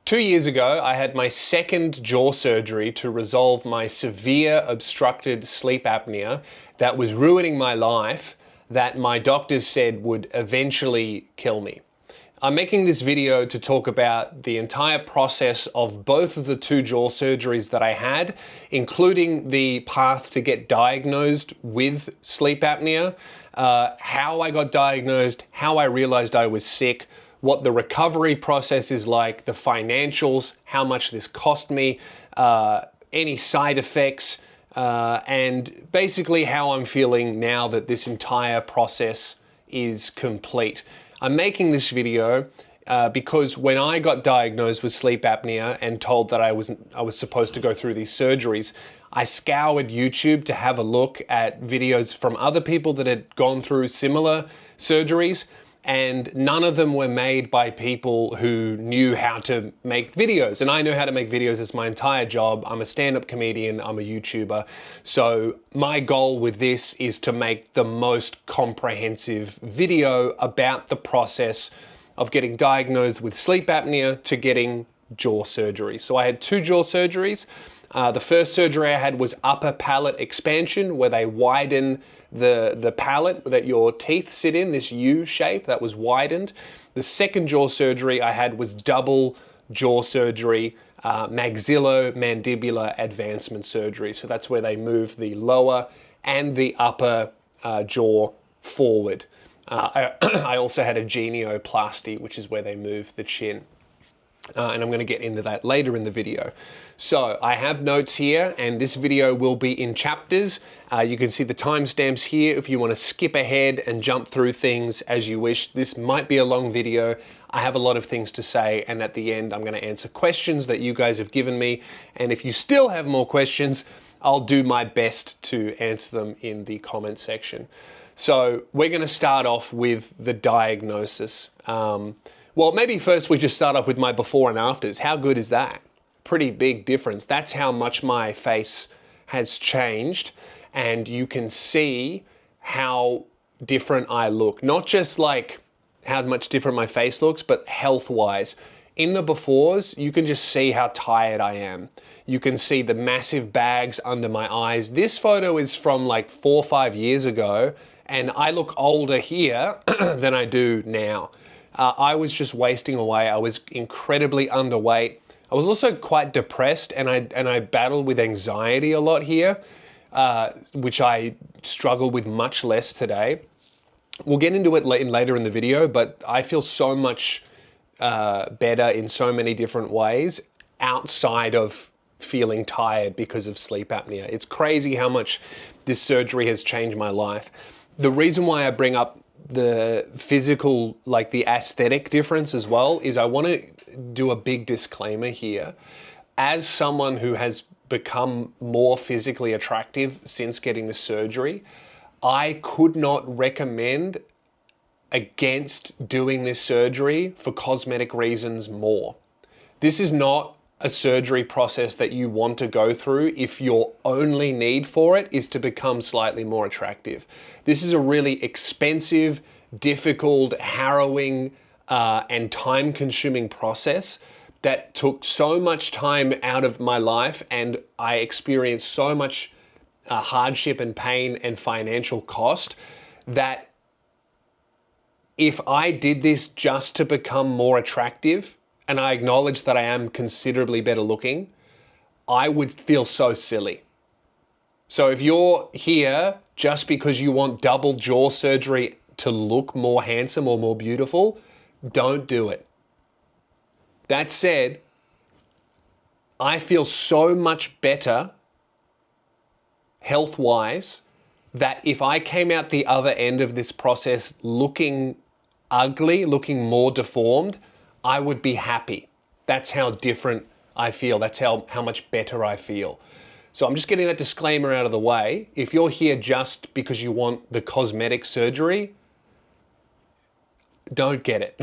2 years ago, I had my second jaw surgery to resolve my severe obstructed sleep apnea that was ruining my life, that my doctors said would eventually kill me. I'm making this video to talk about the entire process of both of the two jaw surgeries that I had, including the path to get diagnosed with sleep apnea, how I got diagnosed, how I realized I was sick, what the recovery process is like, the financials, how much this cost me, any side effects, and basically how I'm feeling now that this entire process is complete. I'm making this video because when I got diagnosed with sleep apnea and told that I was supposed to go through these surgeries, I scoured YouTube to have a look at videos from other people that had gone through similar surgeries, and none of them were made by people who knew how to make videos. And I know how to make videos. It's my entire job. I'm a stand-up comedian. I'm a YouTuber. So my goal with this is to make the most comprehensive video about the process of getting diagnosed with sleep apnea to getting jaw surgery. So I had two jaw surgeries. The first surgery I had was upper palate expansion, where they widen the palate that your teeth sit in, this U shape that was widened. The second jaw surgery I had was double jaw surgery, maxillomandibular advancement surgery. So that's where they move the lower and the upper jaw forward. I also had a genioplasty, which is where they move the chin. And I'm going to get into that later in the video. So I have notes here, and this video will be in chapters. You can see the timestamps here if you want to skip ahead and jump through things as you wish. This might be a long video. I have a lot of things to say, and at the end I'm going to answer questions that you guys have given me. And if you still have more questions, I'll do my best to answer them in the comment section. So we're going to start off with the diagnosis. Well, maybe first we just start off with my before and afters. How good is that? Pretty big difference. That's how much my face has changed, and you can see how different I look. Not just like how much different my face looks, but health-wise. In the befores, you can just see how tired I am. You can see the massive bags under my eyes. This photo is from like 4 or 5 years ago, and I look older here than I do now. I was just wasting away. I was incredibly underweight. I was also quite depressed, and I battled with anxiety a lot here, which I struggle with much less today. We'll get into it later in the video, but I feel so much better in so many different ways outside of feeling tired because of sleep apnea. It's crazy how much this surgery has changed my life. The reason why I bring up the physical, like the aesthetic difference as well, is I want to do a big disclaimer here. As someone who has become more physically attractive since getting the surgery, I could not recommend against doing this surgery for cosmetic reasons more. This is not a surgery process that you want to go through if your only need for it is to become slightly more attractive. This is a really expensive, difficult, harrowing, and time-consuming process that took so much time out of my life, and I experienced so much hardship and pain and financial cost that if I did this just to become more attractive, and I acknowledge that I am considerably better looking, I would feel so silly. So if you're here just because you want double jaw surgery to look more handsome or more beautiful, don't do it. That said, I feel so much better health-wise that if I came out the other end of this process looking ugly, looking more deformed, I would be happy. That's how different I feel. That's how much better I feel. So I'm just getting that disclaimer out of the way. If you're here just because you want the cosmetic surgery, don't get it.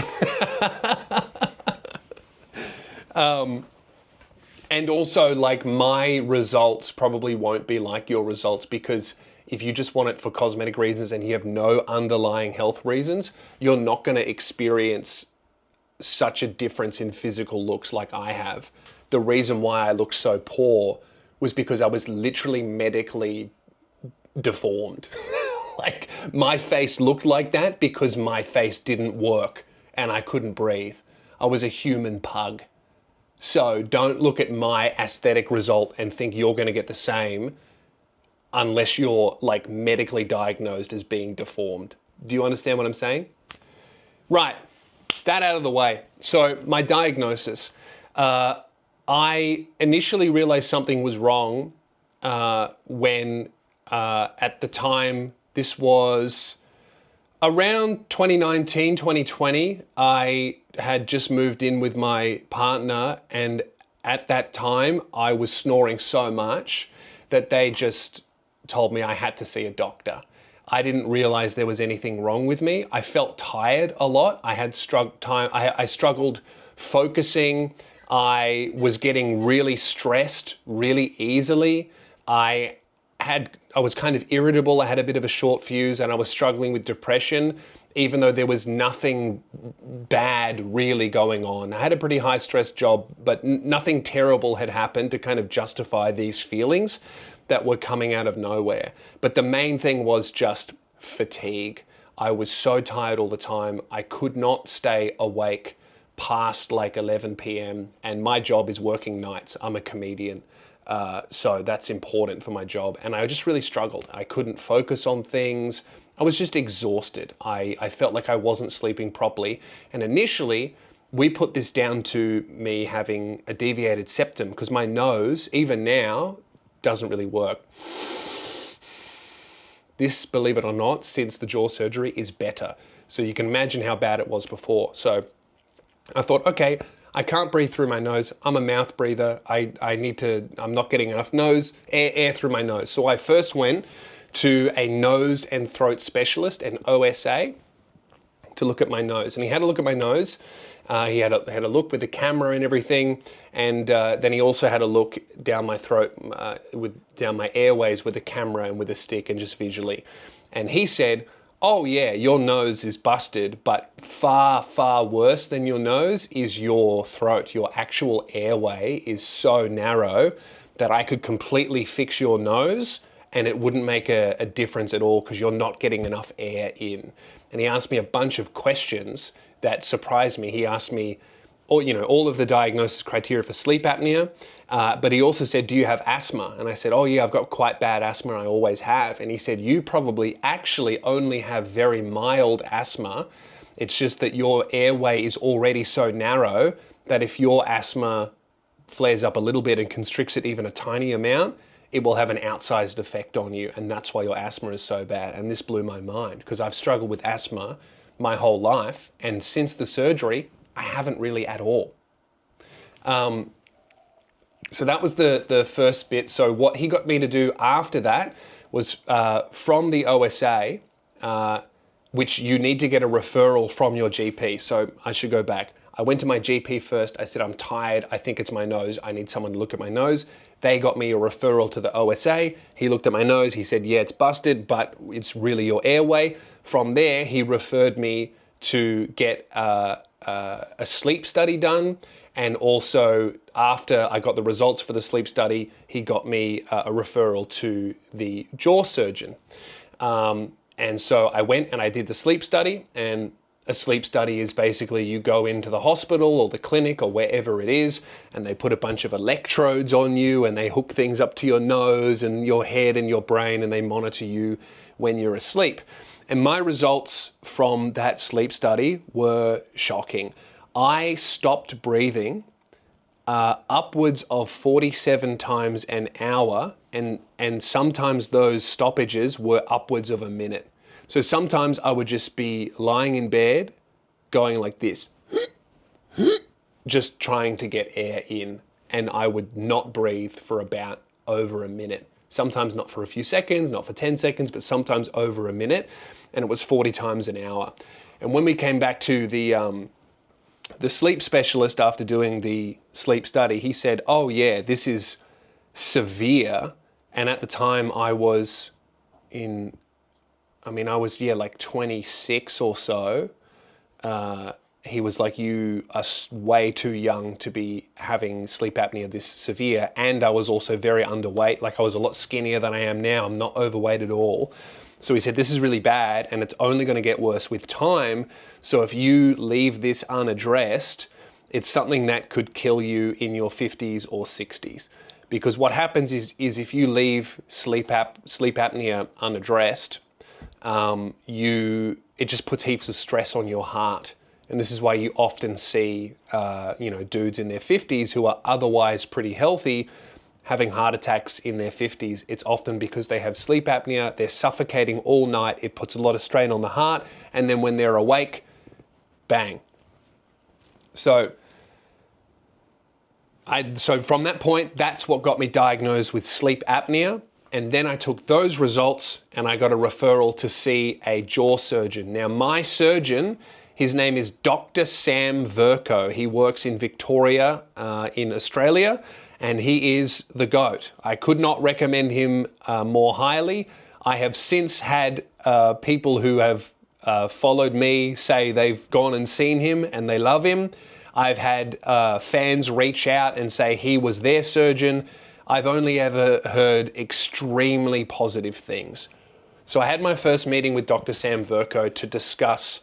And also, like, my results probably won't be like your results, because if you just want it for cosmetic reasons and you have no underlying health reasons, you're not going to experience such a difference in physical looks like I have, the reason why I looked so poor was because I was literally medically deformed. Like, my face looked like that because my face didn't work and I couldn't breathe. I was a human pug. So don't look at my aesthetic result and think you're going to get the same unless you're like medically diagnosed as being deformed. Do you understand what I'm saying? Right, that out of the way. So my diagnosis, I initially realized something was wrong when at the time, this was around 2019, 2020, I had just moved in with my partner, and at that time I was snoring so much that they just told me I had to see a doctor. I didn't realize there was anything wrong with me. I felt tired a lot. I had I struggled focusing. I was getting really stressed really easily. I was kind of irritable. I had a bit of a short fuse, and I was struggling with depression, even though there was nothing bad really going on. I had a pretty high stress job, but nothing terrible had happened to kind of justify these feelings that were coming out of nowhere. But the main thing was just fatigue. I was so tired all the time. I could not stay awake past like 11 p.m. and my job is working nights. I'm a comedian. So that's important for my job. And I just really struggled. I couldn't focus on things. I was just exhausted. I felt like I wasn't sleeping properly. And initially, we put this down to me having a deviated septum because my nose, even now, doesn't really work. This, believe it or not, since the jaw surgery is better. So you can imagine how bad it was before. So I thought, okay, I can't breathe through my nose. I'm a mouth breather. I'm not getting enough air through my nose. So I first went to a nose and throat specialist, an OSA, to look at my nose. And he had a look at my nose. He had a look with the camera and everything. And then he also had a look down my throat, down my airways with a camera and with a stick and just visually. And he said, oh yeah, your nose is busted, but far, far worse than your nose is your throat. Your actual airway is so narrow that I could completely fix your nose and it wouldn't make a difference at all because you're not getting enough air in. And he asked me a bunch of questions that surprised me. He asked me all of the diagnosis criteria for sleep apnea, but he also said, do you have asthma? And I said, oh yeah, I've got quite bad asthma, I always have. And he said, you probably actually only have very mild asthma. It's just that your airway is already so narrow that if your asthma flares up a little bit and constricts it even a tiny amount, it will have an outsized effect on you. And that's why your asthma is so bad. And this blew my mind because I've struggled with asthma my whole life. And since the surgery, I haven't really at all. So that was the first bit. So what he got me to do after that was from the OSA, which you need to get a referral from your GP. So I should go back. I went to my GP first. I said, I'm tired. I think it's my nose. I need someone to look at my nose. They got me a referral to the OSA. He looked at my nose. He said, yeah, it's busted, but it's really your airway. From there, he referred me to get a sleep study done. And also, after I got the results for the sleep study, he got me a referral to the jaw surgeon. And so I went and I did the sleep study. And a sleep study is basically you go into the hospital or the clinic or wherever it is, and they put a bunch of electrodes on you and they hook things up to your nose and your head and your brain, and they monitor you when you're asleep. And my results from that sleep study were shocking. I stopped breathing upwards of 47 times an hour, and sometimes those stoppages were upwards of a minute. So sometimes I would just be lying in bed, going like this, just trying to get air in, and I would not breathe for about over a minute. Sometimes not for a few seconds, not for 10 seconds, but sometimes over a minute, and it was 40 times an hour. And when we came back to the sleep specialist after doing the sleep study, he said, oh yeah, this is severe. And at the time I was like 26 or so. he was like, you are way too young to be having sleep apnea this severe. And I was also very underweight. Like I was a lot skinnier than I am now. I'm not overweight at all. So he said, this is really bad and it's only going to get worse with time. So if you leave this unaddressed, it's something that could kill you in your 50s or 60s. Because what happens is if you leave sleep apnea unaddressed, it just puts heaps of stress on your heart. And this is why you often see, dudes in their 50s who are otherwise pretty healthy having heart attacks in their 50s. It's often because they have sleep apnea, they're suffocating all night, it puts a lot of strain on the heart, and then when they're awake, bang. So from that point, that's what got me diagnosed with sleep apnea. And then I took those results and I got a referral to see a jaw surgeon. Now, my surgeon, his name is Dr. Sam Verco. He works in Victoria in Australia, and he is the GOAT. I could not recommend him more highly. I have since had people who have followed me say they've gone and seen him and they love him. I've had fans reach out and say he was their surgeon. I've only ever heard extremely positive things. So I had my first meeting with Dr. Sam Verco to discuss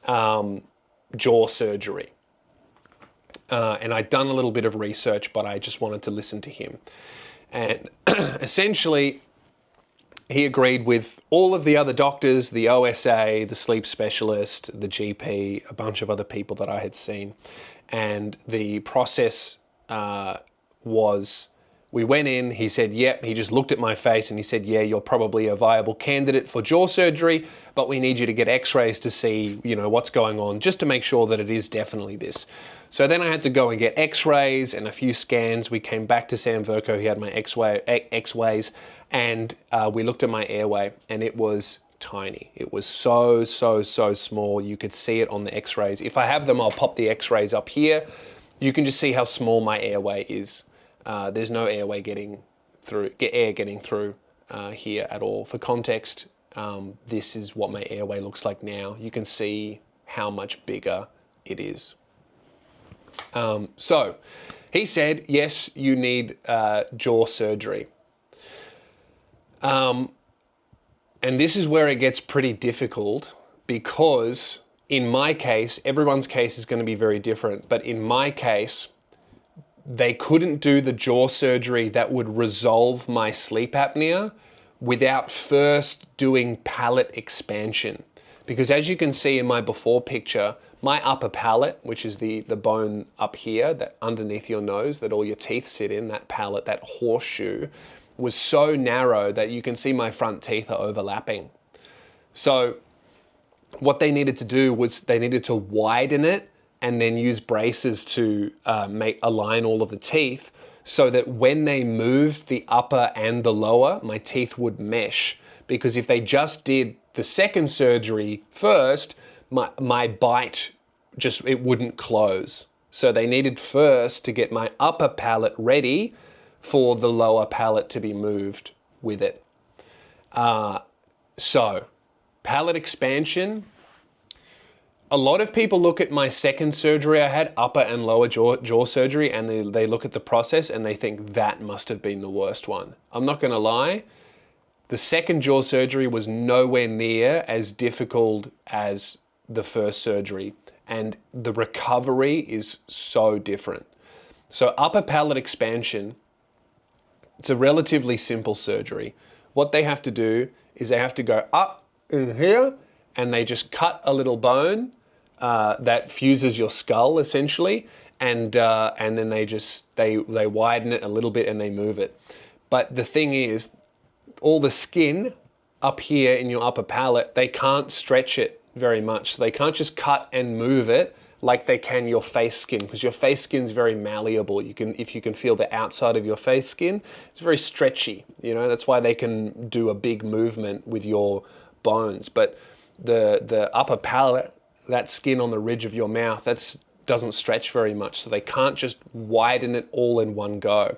jaw surgery. And I'd done a little bit of research, but I just wanted to listen to him. And essentially, he agreed with all of the other doctors, the OSA, the sleep specialist, the GP, a bunch of other people that I had seen. And the process was, we went in, he said, yep, he just looked at my face and he said, yeah, you're probably a viable candidate for jaw surgery, but we need you to get x-rays to see, what's going on, just to make sure that it is definitely this. So then I had to go and get x-rays and a few scans. We came back to Sam Verco, he had my x-rays, and we looked at my airway and it was tiny. It was so small. You could see it on the x-rays. If I have them, I'll pop the x-rays up here. You can just see how small my airway is. There's no airway getting through, air getting through here at all. For context, this is what my airway looks like now. You can see how much bigger it is. So he said, yes, you need jaw surgery. And this is where it gets pretty difficult, because in my case, everyone's case is going to be very different, but in my case, they couldn't do the jaw surgery that would resolve my sleep apnea without first doing palate expansion. Because as you can see in my before picture, my upper palate, which is the bone up here, that underneath your nose, that all your teeth sit in, that palate, that horseshoe, was so narrow that you can see my front teeth are overlapping. So what they needed to do was they needed to widen it and then use braces to align all of the teeth, so that when they moved the upper and the lower, my teeth would mesh. Because if they just did the second surgery first, my bite it wouldn't close. So they needed first to get my upper palate ready for the lower palate to be moved with it. So palate expansion. A lot of people look at my second surgery I had, upper and lower jaw surgery, and they look at the process and they think that must have been the worst one. I'm not going to lie. The second jaw surgery was nowhere near as difficult as the first surgery, and the recovery is so different. So upper palate expansion, it's a relatively simple surgery. What they have to do is they have to go up in here and they just cut a little bone that fuses your skull essentially, and then they widen it a little bit and they move it. But the thing is, all the skin up here in your upper palate, they can't stretch it very much. So they can't just cut and move it like they can your face skin, because your face skin is very malleable. If you can feel the outside of your face skin, it's very stretchy. That's why they can do a big movement with your bones. But the upper palate, that skin on the ridge of your mouth, doesn't stretch very much. So they can't just widen it all in one go.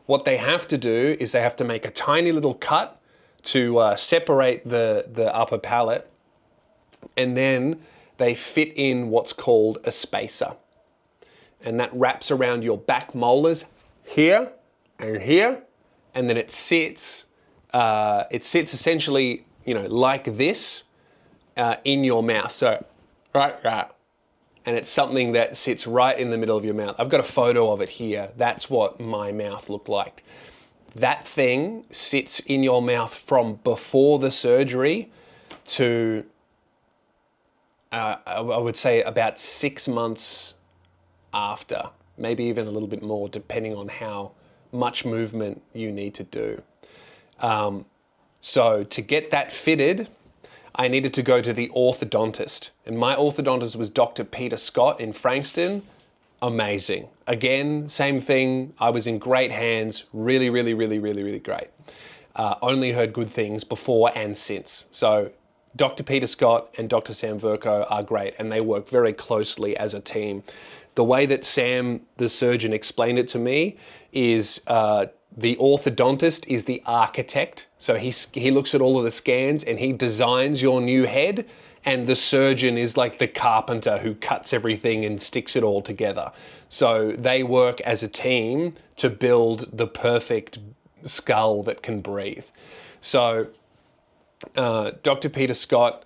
What they have to do is they have to make a tiny little cut to separate the upper palate, and then they fit in what's called a spacer. And that wraps around your back molars here and here, and then it sits essentially, like this in your mouth. So, right there. And it's something that sits right in the middle of your mouth. I've got a photo of it here. That's what my mouth looked like. That thing sits in your mouth from before the surgery to, I would say, about 6 months after, maybe even a little bit more, depending on how much movement you need to do. So to get that fitted, I needed to go to the orthodontist. And my orthodontist was Dr. Peter Scott in Frankston. Amazing. Again, same thing. I was in great hands. Really, really, really, really, really great. Only heard good things before and since. So Dr. Peter Scott and Dr. Sam Verco are great, and they work very closely as a team. The way that Sam, the surgeon, explained it to me is the orthodontist is the architect. So he looks at all of the scans and he designs your new head, and the surgeon is like the carpenter who cuts everything and sticks it all together. So they work as a team to build the perfect skull that can breathe. So Dr. Peter Scott,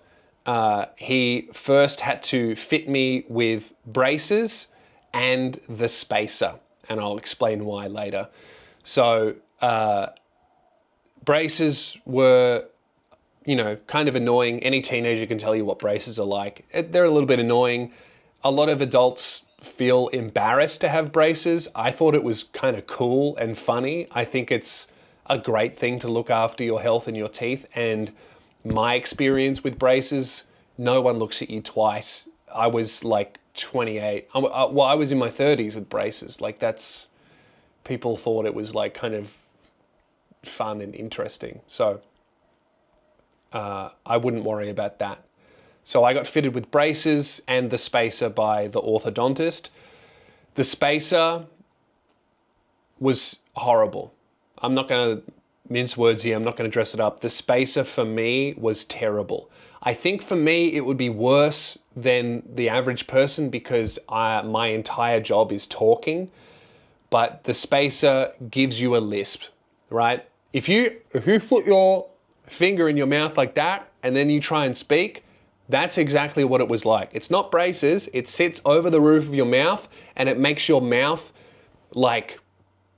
he first had to fit me with braces and the spacer, and I'll explain why later. So braces were, kind of annoying. Any teenager can tell you what braces are like. They're a little bit annoying. A lot of adults feel embarrassed to have braces. I thought it was kind of cool and funny. I think it's a great thing to look after your health and your teeth. And my experience with braces, no one looks at you twice. I was like 28. I was in my 30s with braces. Like people thought it was like kind of fun and interesting. So I wouldn't worry about that. So I got fitted with braces and the spacer by the orthodontist. The spacer was horrible. I'm not going to mince words here. I'm not going to dress it up. The spacer for me was terrible. I think for me it would be worse than the average person because my entire job is talking. But the spacer gives you a lisp, right? If you put your finger in your mouth like that and then you try and speak, that's exactly what it was like. It's not braces. It sits over the roof of your mouth and it makes your mouth like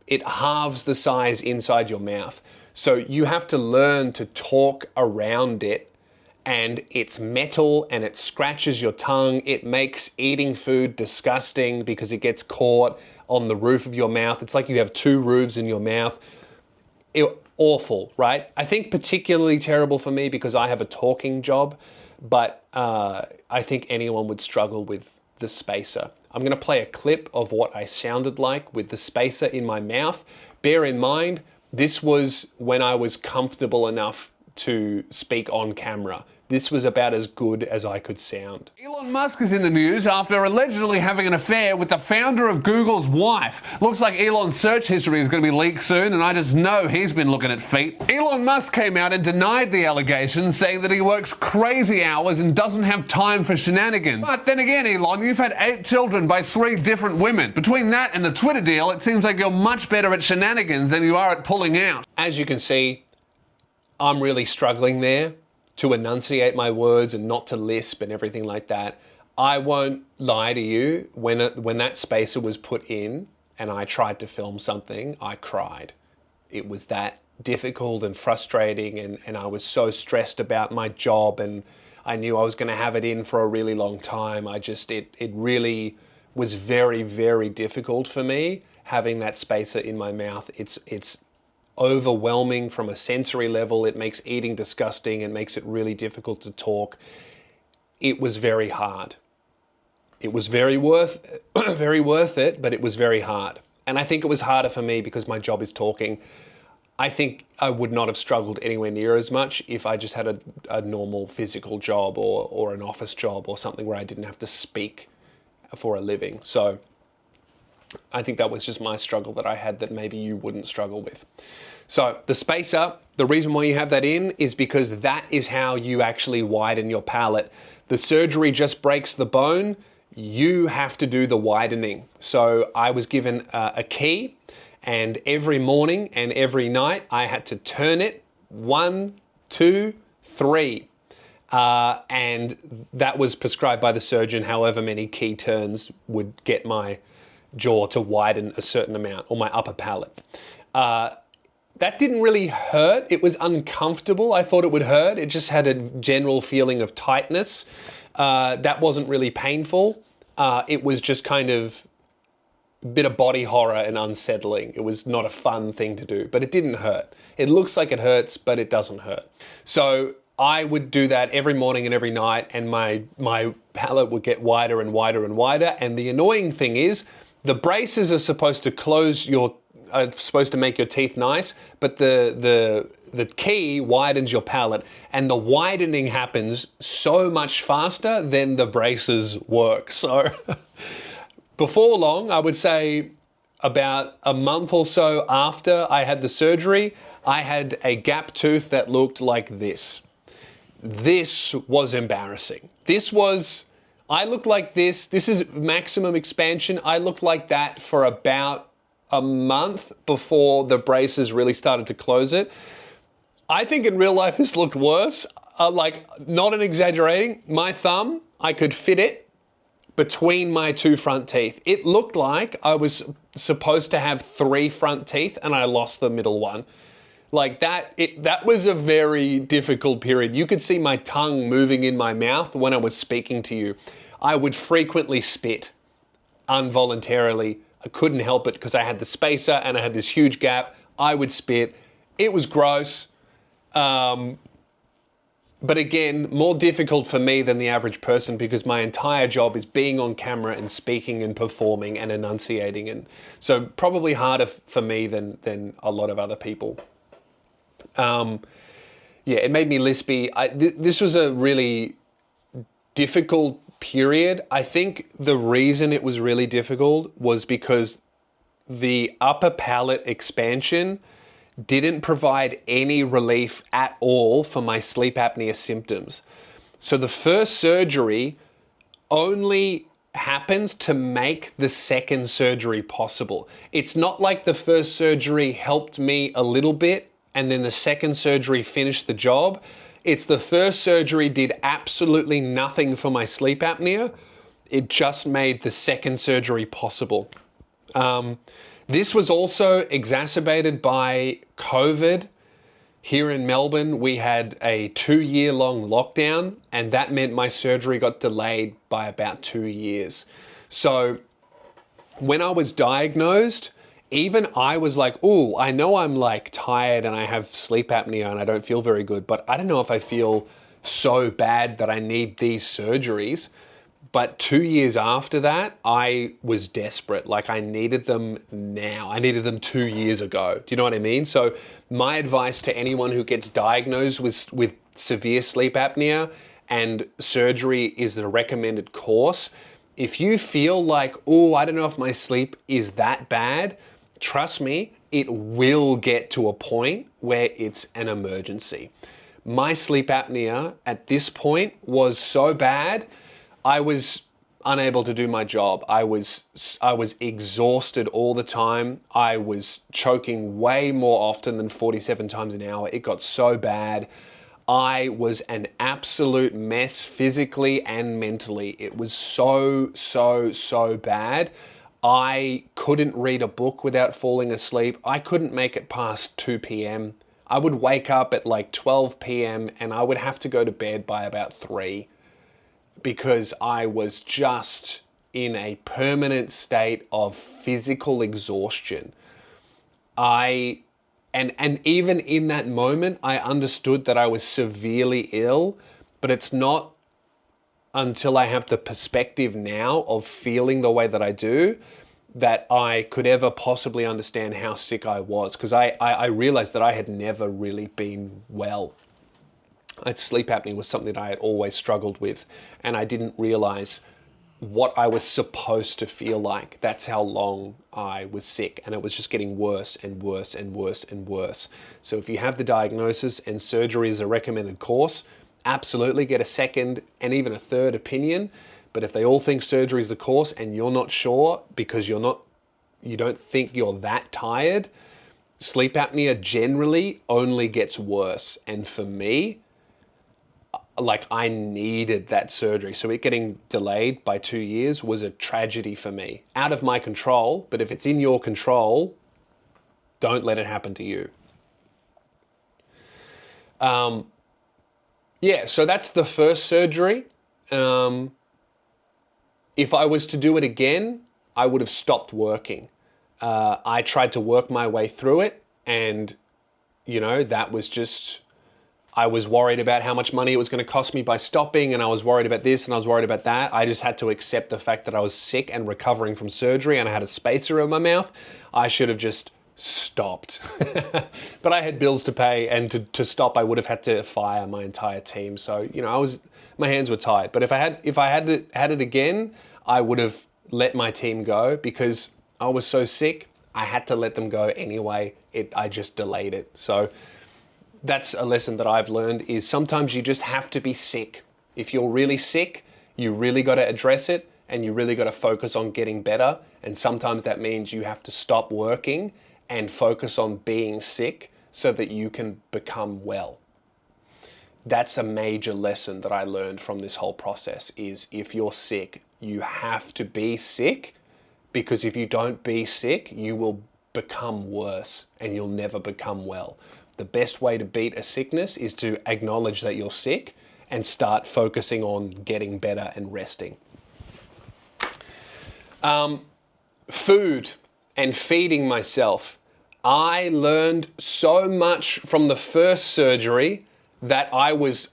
it halves the size inside your mouth. So you have to learn to talk around it, and it's metal and it scratches your tongue. It makes eating food disgusting because it gets caught on the roof of your mouth. It's like you have two roofs in your mouth. Awful, right? I think particularly terrible for me because I have a talking job, but I think anyone would struggle with the spacer. I'm going to play a clip of what I sounded like with the spacer in my mouth. Bear in mind, this was when I was comfortable enough to speak on camera. This was about as good as I could sound. Elon Musk is in the news after allegedly having an affair with the founder of Google's wife. Looks like Elon's search history is going to be leaked soon, and I just know he's been looking at feet. Elon Musk came out and denied the allegations, saying that he works crazy hours and doesn't have time for shenanigans. But then again, Elon, you've had 8 children by 3 different women. Between that and the Twitter deal, it seems like you're much better at shenanigans than you are at pulling out. As you can see, I'm really struggling there to enunciate my words and not to lisp and everything like that. I won't lie to you, when that spacer was put in and I tried to film something, I cried. It was that difficult and frustrating, and I was so stressed about my job, and I knew I was going to have it in for a really long time. It really was very, very difficult for me having that spacer in my mouth. It's overwhelming from a sensory level. It makes eating disgusting. It makes it really difficult to talk. It was very hard. It was very worth it, but it was very hard. And I think it was harder for me because my job is talking. I think I would not have struggled anywhere near as much if I just had a normal physical job or an office job or something where I didn't have to speak for a living. So I think that was just my struggle that I had that maybe you wouldn't struggle with. So the spacer, the reason why you have that in is because that is how you actually widen your palate. The surgery just breaks the bone. You have to do the widening. So I was given a key, and every morning and every night I had to turn it 1, 2, 3. And that was prescribed by the surgeon. However many key turns would get my jaw to widen a certain amount, or my upper palate. That didn't really hurt. It was uncomfortable. I thought it would hurt. It just had a general feeling of tightness. That wasn't really painful. It was just kind of a bit of body horror and unsettling. It was not a fun thing to do, but it didn't hurt. It looks like it hurts, but it doesn't hurt. So I would do that every morning and every night, and my palate would get wider and wider and wider. And the annoying thing is, the braces are supposed to supposed to make your teeth nice, but the key widens your palate, and the widening happens so much faster than the braces work. So before long, I would say about a month or so after I had the surgery, I had a gap tooth that looked like this. This was embarrassing. I looked like this. This is maximum expansion. I looked like that for about a month before the braces really started to close it. I think in real life this looked worse. Like, not an exaggerating, my thumb, I could fit it between my 2 front teeth. It looked like I was supposed to have 3 front teeth and I lost the middle one. Like that was a very difficult period. You could see my tongue moving in my mouth when I was speaking to you. I would frequently spit involuntarily. I couldn't help it because I had the spacer and I had this huge gap. I would spit. It was gross. But again, more difficult for me than the average person, because my entire job is being on camera and speaking and performing and enunciating. And so probably harder for me than a lot of other people. Yeah, it made me lispy. This was a really difficult period. I think the reason it was really difficult was because the upper palate expansion didn't provide any relief at all for my sleep apnea symptoms. So the first surgery only happens to make the second surgery possible. It's not like the first surgery helped me a little bit and then the second surgery finished the job. It's the first surgery did absolutely nothing for my sleep apnea. It just made the second surgery possible. This was also exacerbated by COVID. Here in Melbourne, we had a 2-year-long lockdown, and that meant my surgery got delayed by about 2 years. So when I was diagnosed, even I was like, oh, I know I'm like tired and I have sleep apnea and I don't feel very good, but I don't know if I feel so bad that I need these surgeries. But 2 years after that, I was desperate. Like, I needed them now. I needed them 2 years ago. Do you know what I mean? So my advice to anyone who gets diagnosed with severe sleep apnea and surgery is the recommended course. If you feel like, oh, I don't know if my sleep is that bad, trust me, it will get to a point where it's an emergency. My sleep apnea at this point was so bad, I was unable to do my job. I was exhausted all the time. I was choking way more often than 47 times an hour. It got so bad. I was an absolute mess physically and mentally. It was so bad. I couldn't read a book without falling asleep. I couldn't make it past 2 p.m. I would wake up at like 12 p.m. and I would have to go to bed by about 3 because I was just in a permanent state of physical exhaustion. And even in that moment, I understood that I was severely ill, but it's not until I have the perspective now of feeling the way that I do that I could ever possibly understand how sick I was, because I realized that I had never really been well. Sleep apnea was something that I had always struggled with, and I didn't realize what I was supposed to feel like. That's how long I was sick, and it was just getting worse and worse and worse and worse. So if you have the diagnosis and surgery is a recommended course, absolutely get a second and even a third opinion. But if they all think surgery is the course and you're not sure because you don't think you're that tired, sleep apnea generally only gets worse. And for me, like, I needed that surgery. So it getting delayed by 2 years was a tragedy for me. Out of my control, but if it's in your control, don't let it happen to you. Yeah, so that's the first surgery. If I was to do it again, I would have stopped working. I tried to work my way through it, and, that was just, I was worried about how much money it was going to cost me by stopping, and I was worried about this, and I was worried about that. I just had to accept the fact that I was sick and recovering from surgery, and I had a spacer in my mouth. I should have just stopped. But I had bills to pay, and to stop, I would have had to fire my entire team. So, my hands were tied. But if I had it again, I would have let my team go because I was so sick. I had to let them go anyway. I just delayed it. So that's a lesson that I've learned, is sometimes you just have to be sick. If you're really sick, you really got to address it, and you really got to focus on getting better. And sometimes that means you have to stop working and focus on being sick so that you can become well. That's a major lesson that I learned from this whole process, is if you're sick, you have to be sick, because if you don't be sick, you will become worse and you'll never become well. The best way to beat a sickness is to acknowledge that you're sick and start focusing on getting better and resting. Food and feeding myself. I learned so much from the first surgery that I was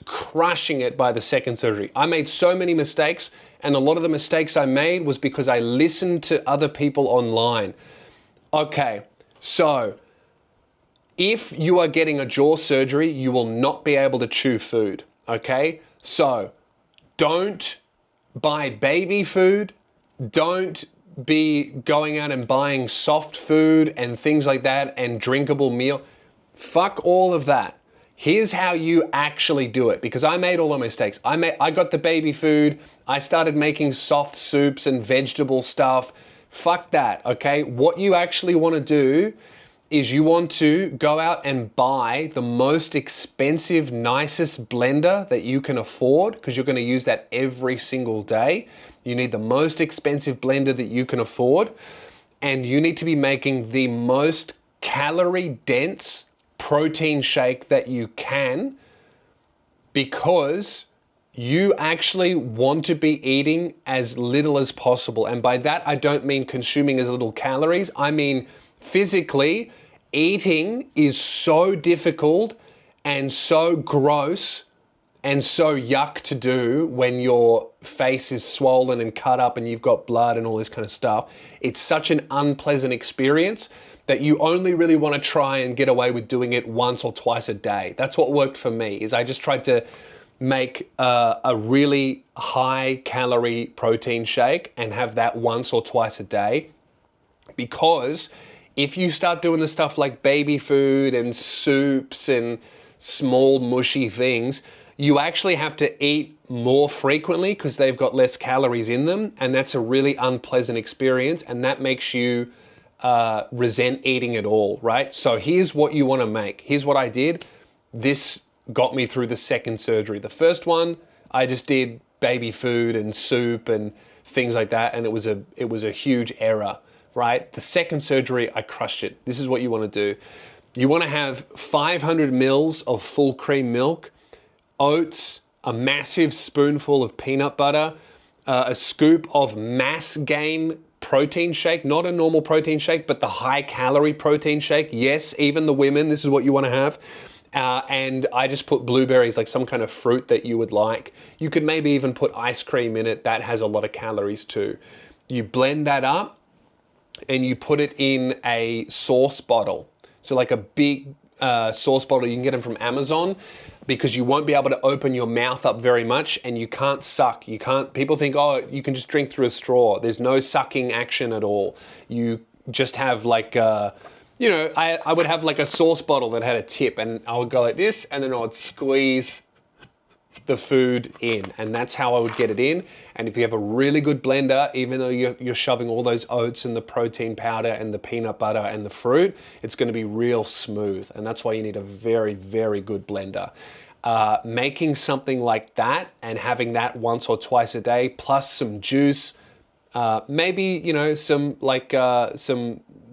crushing it by the second surgery. I made so many mistakes, and a lot of the mistakes I made was because I listened to other people online. Okay, so if you are getting a jaw surgery, you will not be able to chew food, okay? So don't buy baby food. Don't be going out and buying soft food and things like that and drinkable meal. Fuck all of that. Here's how you actually do it, because I made all the mistakes. I got the baby food. I started making soft soups and vegetable stuff. Fuck that, okay? What you actually want to do is you want to go out and buy the most expensive, nicest blender that you can afford, because you're going to use that every single day. You need the most expensive blender that you can afford, and you need to be making the most calorie-dense protein shake that you can, because you actually want to be eating as little as possible. And by that, I don't mean consuming as little calories. I mean physically, eating is so difficult and so gross and so yuck to do when your face is swollen and cut up and you've got blood and all this kind of stuff. It's such an unpleasant experience that you only really want to try and get away with doing it once or twice a day. That's what worked for me, is I just tried to make a really high calorie protein shake and have that once or twice a day. Because if you start doing the stuff like baby food and soups and small mushy things, you actually have to eat more frequently because they've got less calories in them, and that's a really unpleasant experience, and that makes you resent eating at all, right? So here's what you want to make. Here's what I did. This got me through the second surgery. The first one, I just did baby food and soup and things like that, and it was a huge error, right? The second surgery, I crushed it. This is what you want to do. You want to have 500 mils of full cream milk, oats, a massive spoonful of peanut butter, a scoop of mass gain protein shake, not a normal protein shake, but the high calorie protein shake. Yes, even the women, this is what you want to have. And I just put blueberries, like some kind of fruit that you would like. You could maybe even put ice cream in it. That has a lot of calories too. You blend that up and you put it in a sauce bottle. So like a big sauce bottle, you can get them from Amazon, because you won't be able to open your mouth up very much and you can't suck. People think, oh, you can just drink through a straw. There's no sucking action at all. You just have like, I would have like a sauce bottle that had a tip, and I would go like this, and then I would squeeze the food in, and that's how I would get it in. And if you have a really good blender, even though you're shoving all those oats and the protein powder and the peanut butter and the fruit, it's going to be real smooth, and that's why you need a very, very good blender. Making something like that and having that once or twice a day, plus some juice, maybe, you know, some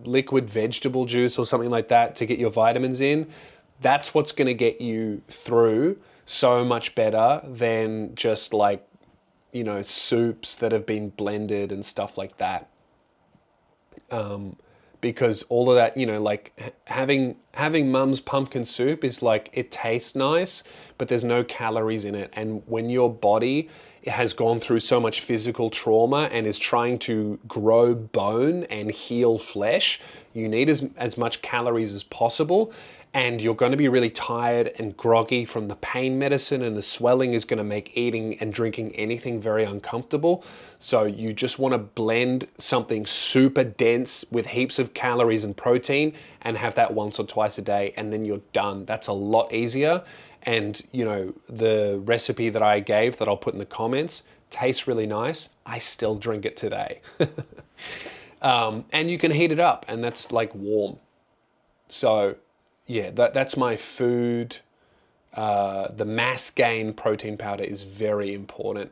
liquid vegetable juice or something like that to get your vitamins in. That's what's going to get you through so much better than just like, you know, soups that have been blended and stuff like that. Because all of that, you know, like having mum's pumpkin soup is like, it tastes nice, but there's no calories in it. And when your body has gone through so much physical trauma and is trying to grow bone and heal flesh, you need as much calories as possible. And you're going to be really tired and groggy from the pain medicine, and the swelling is going to make eating and drinking anything very uncomfortable. So you just want to blend something super dense with heaps of calories and protein and have that once or twice a day, and then you're done. That's a lot easier. And, you know, the recipe that I gave that I'll put in the comments tastes really nice. I still drink it today. And you can heat it up, and that's like warm. So yeah, that's my food. The mass gain protein powder is very important.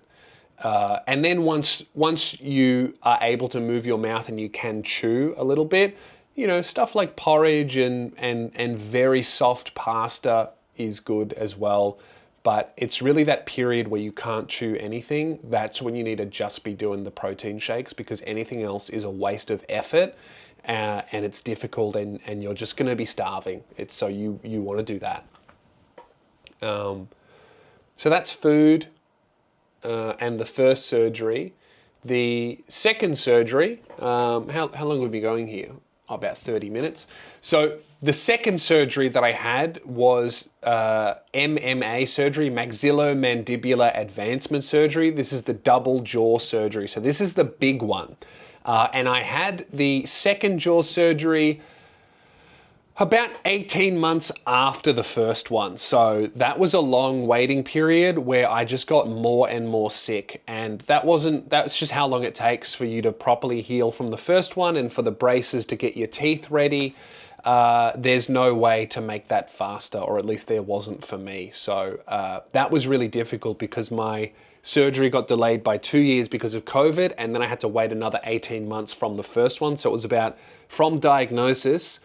And then once you are able to move your mouth and you can chew a little bit, you know, stuff like porridge and very soft pasta is good as well. But it's really that period where you can't chew anything. That's when you need to just be doing the protein shakes, because anything else is a waste of effort. And it's difficult, and you're just going to be starving. So you want to do that. So that's food and the first surgery. The second surgery, how long have we been going here? Oh, about 30 minutes. So the second surgery that I had was MMA surgery, maxillomandibular advancement surgery. This is the double jaw surgery. So this is the big one. And I had the second jaw surgery about 18 months after the first one. So that was a long waiting period where I just got more and more sick. And that's just how long it takes for you to properly heal from the first one and for the braces to get your teeth ready. There's no way to make that faster, or at least there wasn't for me. So that was really difficult because my surgery got delayed by 2 years because of COVID, and then I had to wait another 18 months from the first one. So it was from diagnosis,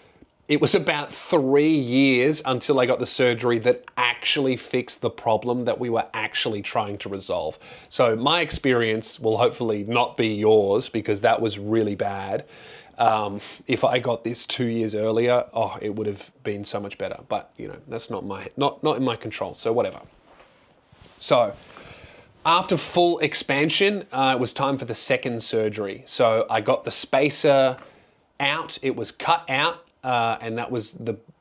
it was about 3 years until I got the surgery that actually fixed the problem that we were actually trying to resolve. So my experience will hopefully not be yours, because that was really bad. If I got this 2 years earlier, it would have been so much better. But you know, that's not in my control. So whatever. So after full expansion, it was time for the second surgery. So I got the spacer out. It was cut out, and that was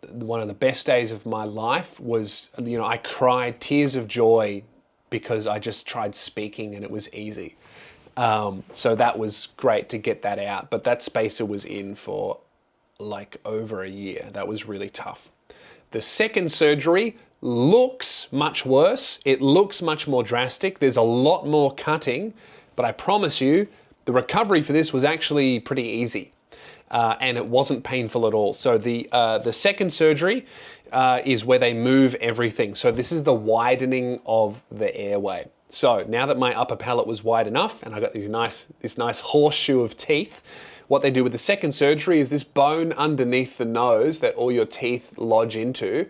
one of the best days of my life. Was, you know, I cried tears of joy because I just tried speaking and it was easy. So that was great to get that out. But that spacer was in for like over a year. That was really tough. The second surgery looks much worse. It looks much more drastic. There's a lot more cutting, but I promise you, the recovery for this was actually pretty easy, and it wasn't painful at all. So the second surgery is where they move everything. So this is the widening of the airway. So now that my upper palate was wide enough, and I got this nice horseshoe of teeth, what they do with the second surgery is this bone underneath the nose that all your teeth lodge into.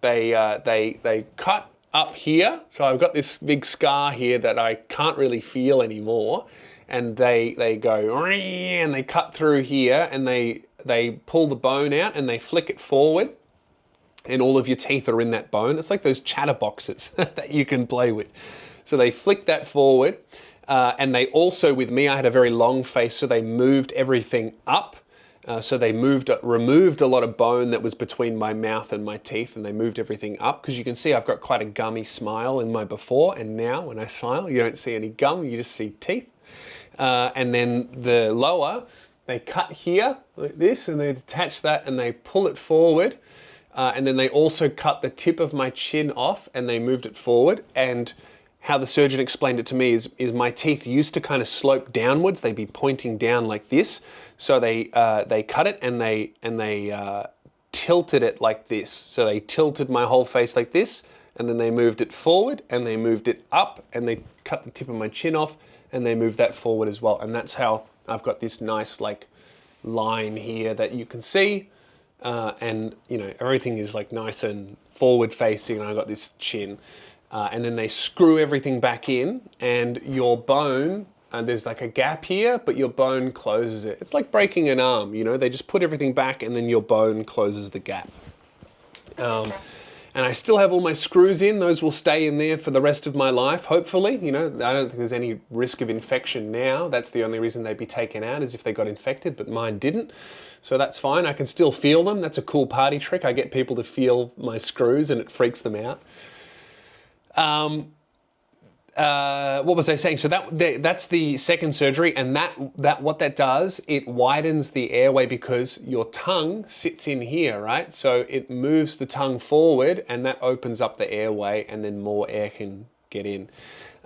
They cut up here, so I've got this big scar here that I can't really feel anymore, and they go and they cut through here, and they pull the bone out and they flick it forward, and all of your teeth are in that bone. It's like those chatterboxes that you can play with. So they flick that forward, and they also, with me, I had a very long face, so they moved everything up. So they removed a lot of bone that was between my mouth and my teeth, and they moved everything up, because you can see I've got quite a gummy smile in my before, and now when I smile, you don't see any gum, you just see teeth. And then the lower, they cut here like this, and they attach that and they pull it forward. and then they also cut the tip of my chin off and they moved it forward. And how the surgeon explained it to me is my teeth used to kind of slope downwards. They'd be pointing down like this. So they cut it and they tilted it like this. So they tilted my whole face like this, and then they moved it forward and they moved it up, and they cut the tip of my chin off and they moved that forward as well. And that's how I've got this nice like line here that you can see. And you know, everything is like nice and forward facing, and I got this chin. And then they screw everything back in, and your bone, there's like a gap here, but your bone closes it. It's like breaking an arm, you know, they just put everything back and then your bone closes the gap. And I still have all my screws in. Those will stay in there for the rest of my life, hopefully. You know, I don't think there's any risk of infection now. That's the only reason they'd be taken out, is if they got infected, but mine didn't. So that's fine. I can still feel them. That's a cool party trick. I get people to feel my screws and it freaks them out. What was I saying? So that's the second surgery, and that what that does, it widens the airway because your tongue sits in here, right? So it moves the tongue forward, and that opens up the airway, and then more air can get in.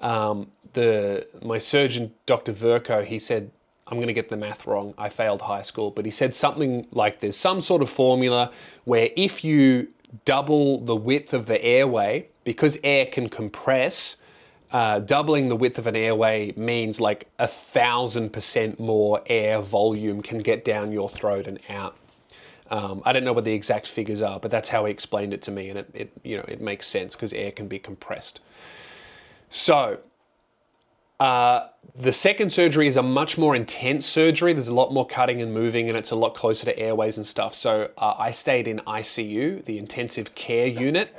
My surgeon, Dr. Verko, he said, I'm going to get the math wrong. I failed high school, but he said something like there's some sort of formula where if you double the width of the airway, because air can compress, doubling the width of an airway means like 1,000% more air volume can get down your throat and out. I don't know what the exact figures are, but that's how he explained it to me, and it makes sense because air can be compressed. So the second surgery is a much more intense surgery. There's a lot more cutting and moving, and it's a lot closer to airways and stuff. So I stayed in ICU, the intensive care unit.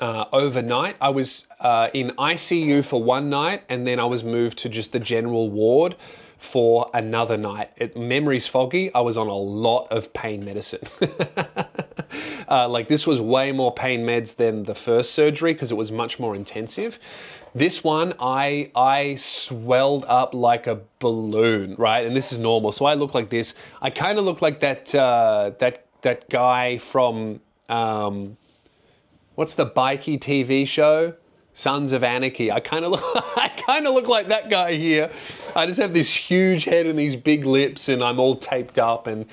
Overnight. I was in ICU for one night, and then I was moved to just the general ward for another night. Memory's foggy. I was on a lot of pain medicine. Like this was way more pain meds than the first surgery because it was much more intensive. This one, I swelled up like a balloon, right? And this is normal. So I look like this. I kind of look like that guy from what's the bikey TV show? Sons of Anarchy. I kind of look like that guy here. I just have this huge head and these big lips, and I'm all taped up, and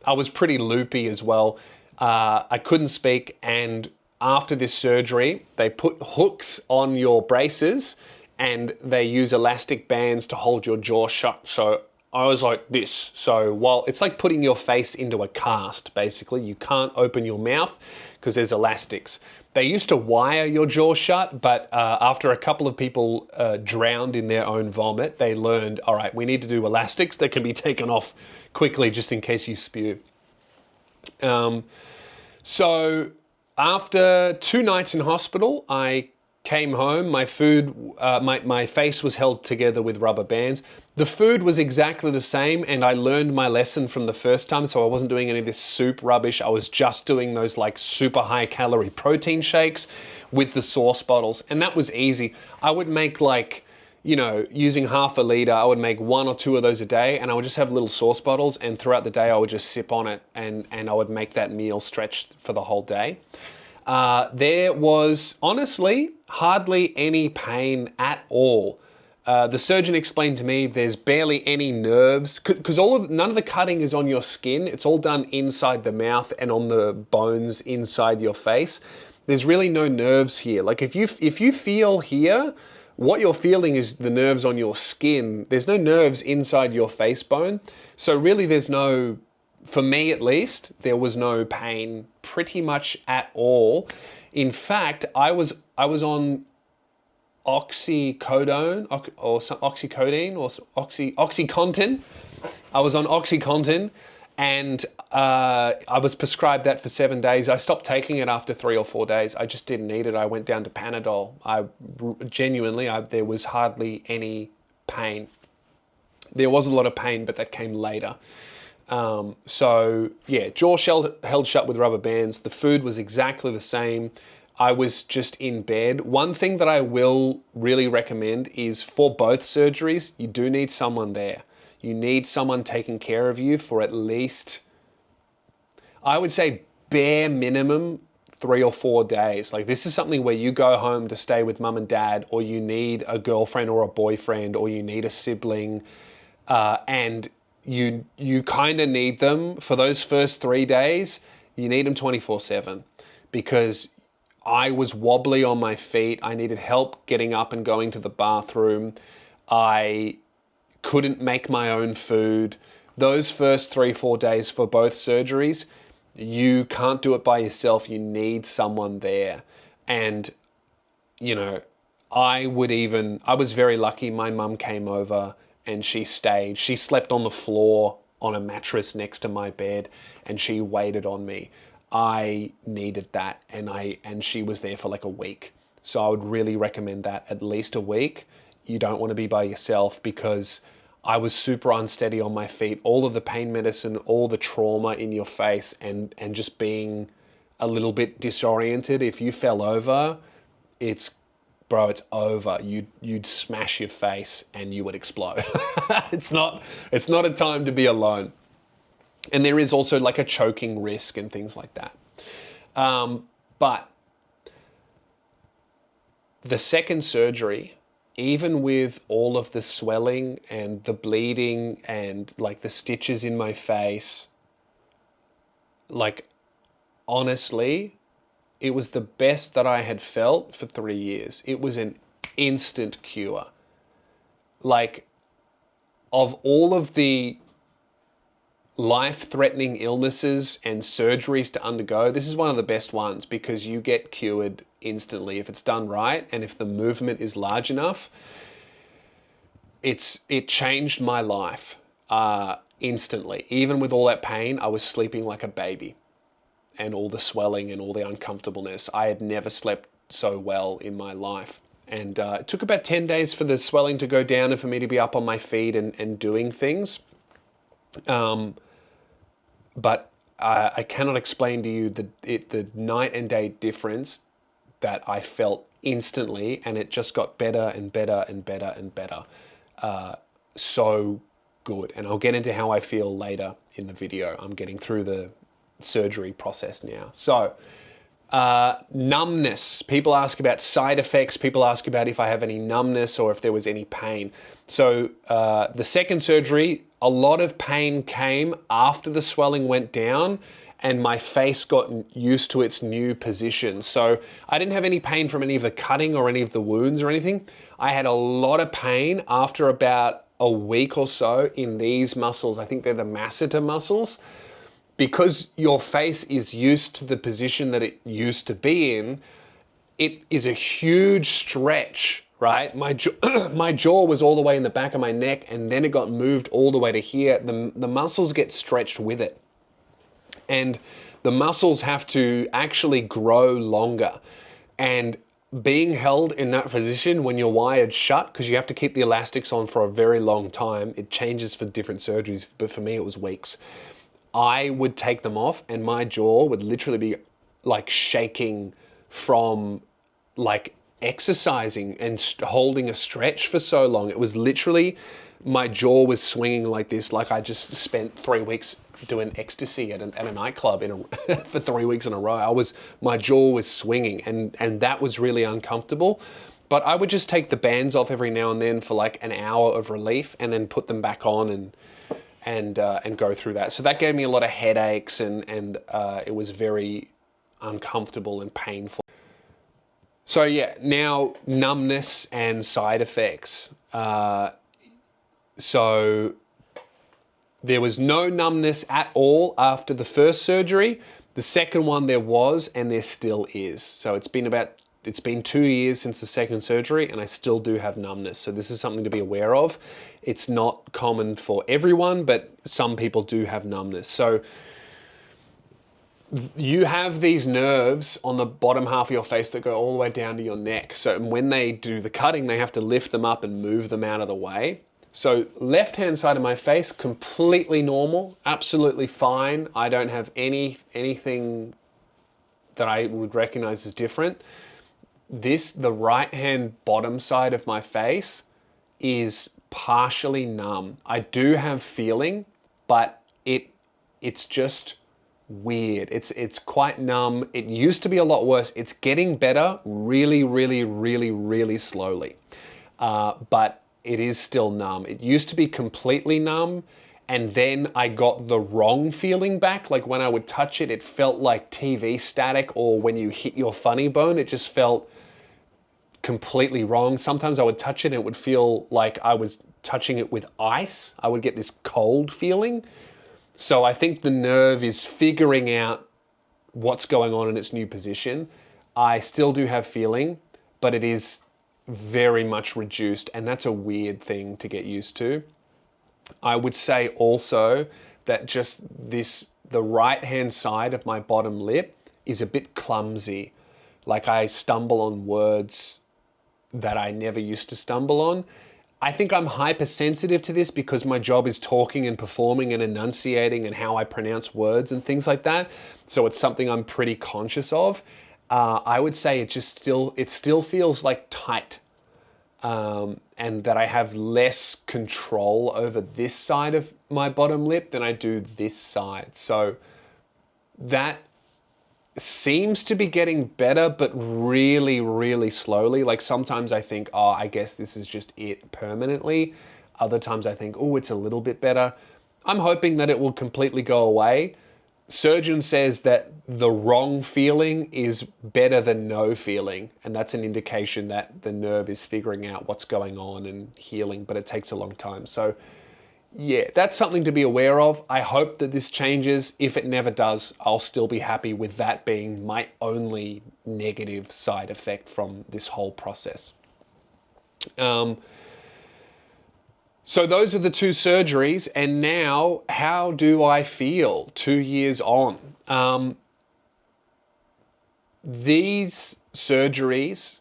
I was pretty loopy as well. I couldn't speak, and after this surgery, they put hooks on your braces and they use elastic bands to hold your jaw shut. So I was like this. So while it's like putting your face into a cast, basically, you can't open your mouth because there's elastics. They used to wire your jaw shut, but after a couple of people drowned in their own vomit, they learned, all right, we need to do elastics that can be taken off quickly just in case you spew. So after 2 nights in hospital, I came home. My food, my face was held together with rubber bands. The food was exactly the same, and I learned my lesson from the first time, so I wasn't doing any of this soup rubbish. I was just doing those like super high calorie protein shakes with the sauce bottles, and that was easy. I would make like, you know, using half a liter, I would make 1 or 2 of those a day, and I would just have little sauce bottles, and throughout the day I would just sip on it, and I would make that meal stretched for the whole day. There was honestly hardly any pain at all. The surgeon explained to me there's barely any nerves because none of the cutting is on your skin. It's all done inside the mouth and on the bones inside your face. There's really no nerves here. Like if you feel here, what you're feeling is the nerves on your skin. There's no nerves inside your face bone. So really there's no, for me at least, there was no pain pretty much at all. In fact, I was on oxycodone or oxycodone or oxycontin. I was on oxycontin, and I was prescribed that for 7 days. I stopped taking it after 3 or 4 days. I just didn't need it. I went down to Panadol. There was hardly any pain. There was a lot of pain, but that came later. So yeah, jaw held shut with rubber bands. The food was exactly the same. I was just in bed. One thing that I will really recommend is for both surgeries, you do need someone there. You need someone taking care of you for at least, I would say bare minimum 3 or 4 days. Like, this is something where you go home to stay with mum and dad, or you need a girlfriend or a boyfriend, or you need a sibling, and you kind of need them for those first 3 days. You need them 24/7, because I was wobbly on my feet. I needed help getting up and going to the bathroom. I couldn't make my own food. Those first 3-4 days for both surgeries, you can't do it by yourself. You need someone there. And, you know, I was very lucky. My mum came over and she stayed. She slept on the floor on a mattress next to my bed, and she waited on me. I needed that, and she was there for like a week. So I would really recommend that, at least a week. You don't want to be by yourself, because I was super unsteady on my feet. All of the pain medicine, all the trauma in your face, and just being a little bit disoriented. If you fell over, it's over. You'd smash your face and you would explode. It's not a time to be alone. And there is also like a choking risk and things like that. But the second surgery, even with all of the swelling and the bleeding and like the stitches in my face, like, honestly, it was the best that I had felt for 3 years. It was an instant cure. Like, of all of the life-threatening illnesses and surgeries to undergo, this is one of the best ones, because you get cured instantly if it's done right, and if the movement is large enough. It changed my life instantly. Even with all that pain, I was sleeping like a baby, and all the swelling and all the uncomfortableness. I had never slept so well in my life. And it took about 10 days for the swelling to go down and for me to be up on my feet and doing things. But I cannot explain to you the night and day difference that I felt instantly, and it just got better and better and better and better. So good. And I'll get into how I feel later in the video. I'm getting through the surgery process now. So, numbness. People ask about side effects. People ask about if I have any numbness or if there was any pain. So the second surgery, a lot of pain came after the swelling went down and my face got used to its new position. So I didn't have any pain from any of the cutting or any of the wounds or anything. I had a lot of pain after about a week or so in these muscles. I think they're the masseter muscles. Because your face is used to the position that it used to be in, it is a huge stretch, right? My jaw was all the way in the back of my neck, and then it got moved all the way to here. The muscles get stretched with it. And the muscles have to actually grow longer. And being held in that position when you're wired shut, because you have to keep the elastics on for a very long time, it changes for different surgeries, but for me it was weeks. I would take them off and my jaw would literally be like shaking from like exercising and holding a stretch for so long. It was literally, my jaw was swinging like this, like I just spent 3 weeks doing ecstasy at a nightclub for 3 weeks in a row. My jaw was swinging, and that was really uncomfortable. But I would just take the bands off every now and then for like an hour of relief, and then put them back on and go through that. So that gave me a lot of headaches, and it was very uncomfortable and painful. So yeah, now numbness and side effects. So there was no numbness at all after the first surgery. The second one there was, and there still is. So it's been 2 years since the second surgery, and I still do have numbness. So this is something to be aware of. It's not common for everyone, but some people do have numbness. So you have these nerves on the bottom half of your face that go all the way down to your neck. So when they do the cutting, they have to lift them up and move them out of the way. So left-hand side of my face, completely normal, absolutely fine. I don't have anything that I would recognize as different. The right-hand bottom side of my face is partially numb. I do have feeling, but it's just weird. It's quite numb. It used to be a lot worse. It's getting better really, really, really, really slowly. But it is still numb. It used to be completely numb, and then I got the wrong feeling back. Like when I would touch it, it felt like TV static, or when you hit your funny bone, it just felt completely wrong. Sometimes I would touch it and it would feel like I was touching it with ice. I would get this cold feeling. So I think the nerve is figuring out what's going on in its new position. I still do have feeling, but it is very much reduced, and that's a weird thing to get used to. I would say also that just the right hand side of my bottom lip is a bit clumsy. Like I stumble on words that I never used to stumble on. I think I'm hypersensitive to this because my job is talking and performing and enunciating and how I pronounce words and things like that. So it's something I'm pretty conscious of. I would say it still feels like tight, and that I have less control over this side of my bottom lip than I do this side. So that seems to be getting better, but really, really slowly. Like sometimes I think, oh, I guess this is just it permanently. Other times I think, oh, it's a little bit better. I'm hoping that it will completely go away. Surgeon says that the wrong feeling is better than no feeling, and that's an indication that the nerve is figuring out what's going on and healing, but it takes a long time. So yeah, that's something to be aware of. I hope that this changes. If it never does, I'll still be happy with that being my only negative side effect from this whole process. So those are the two surgeries, and now how do I feel 2 years on? These surgeries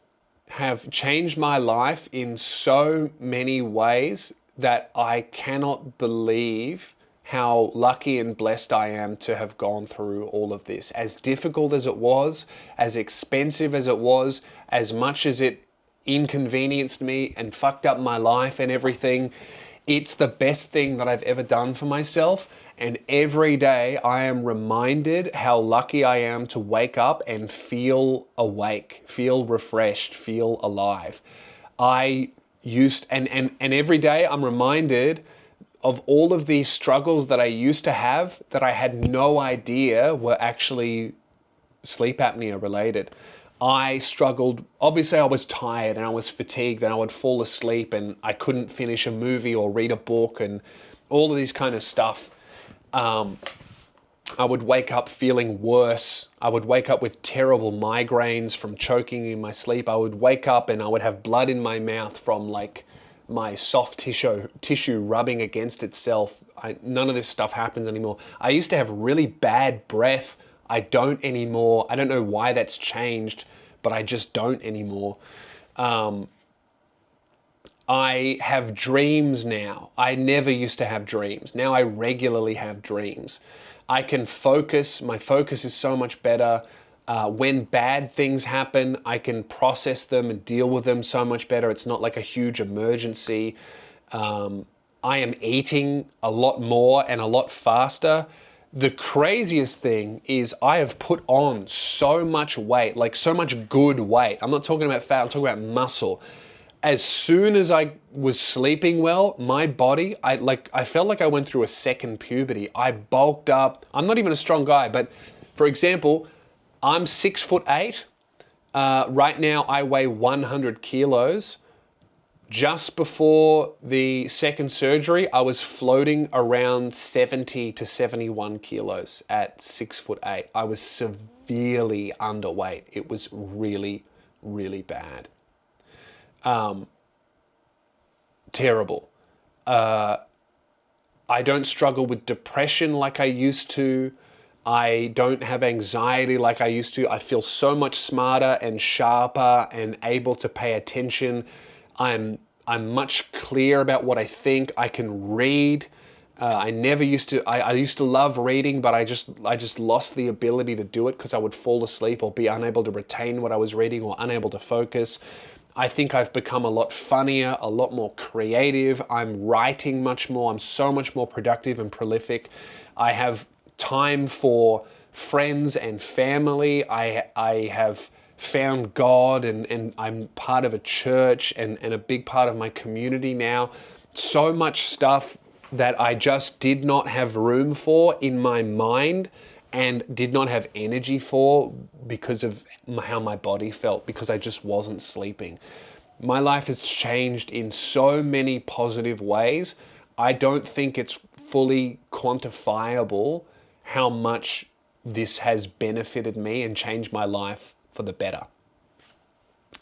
have changed my life in so many ways that I cannot believe how lucky and blessed I am to have gone through all of this. As difficult as it was, as expensive as it was, as much as it inconvenienced me and fucked up my life and everything, it's the best thing that I've ever done for myself. And every day I am reminded how lucky I am to wake up and feel awake, feel refreshed, feel alive. And every day I'm reminded of all of these struggles that I used to have that I had no idea were actually sleep apnea related. I struggled, obviously I was tired and I was fatigued and I would fall asleep and I couldn't finish a movie or read a book and all of this kind of stuff. I would wake up feeling worse. I would wake up with terrible migraines from choking in my sleep. I would wake up and I would have blood in my mouth from like my soft tissue rubbing against itself. None of this stuff happens anymore. I used to have really bad breath. I don't anymore. I don't know why that's changed, but I just don't anymore. I have dreams now. I never used to have dreams. Now I regularly have dreams. I can focus. My focus is so much better. When bad things happen, I can process them and deal with them so much better. It's not like a huge emergency. I am eating a lot more and a lot faster. The craziest thing is I have put on so much weight, like so much good weight. I'm not talking about fat, I'm talking about muscle. As soon as I was sleeping well, my body, I felt like I went through a second puberty. I bulked up. I'm not even a strong guy, but for example, I'm 6'8". Right now I weigh 100 kilos. Just before the second surgery, I was floating around 70 to 71 kilos at 6'8". I was severely underweight. It was really, really bad. Terrible. I don't struggle with depression like I used to. I don't have anxiety like I used to. I feel so much smarter and sharper and able to pay attention. I'm much clearer about what I think. I can read. I used to love reading, but I just lost the ability to do it because I would fall asleep or be unable to retain what I was reading or unable to focus. I think I've become a lot funnier, a lot more creative. I'm writing much more. I'm so much more productive and prolific. I have time for friends and family. I have found God, and I'm part of a church and a big part of my community now. So much stuff that I just did not have room for in my mind and did not have energy for because of how my body felt, because I just wasn't sleeping. My life has changed in so many positive ways. I don't think it's fully quantifiable how much this has benefited me and changed my life for the better.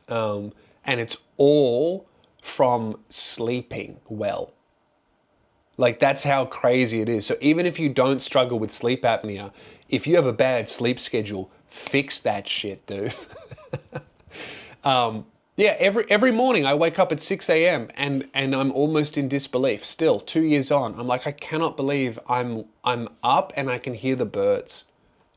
And it's all from sleeping well. Like, that's how crazy it is. So even if you don't struggle with sleep apnea, if you have a bad sleep schedule, fix that shit, dude. Yeah, every morning I wake up at 6 a.m. and I'm almost in disbelief. Still, 2 years on, I'm like, I cannot believe I'm up and I can hear the birds.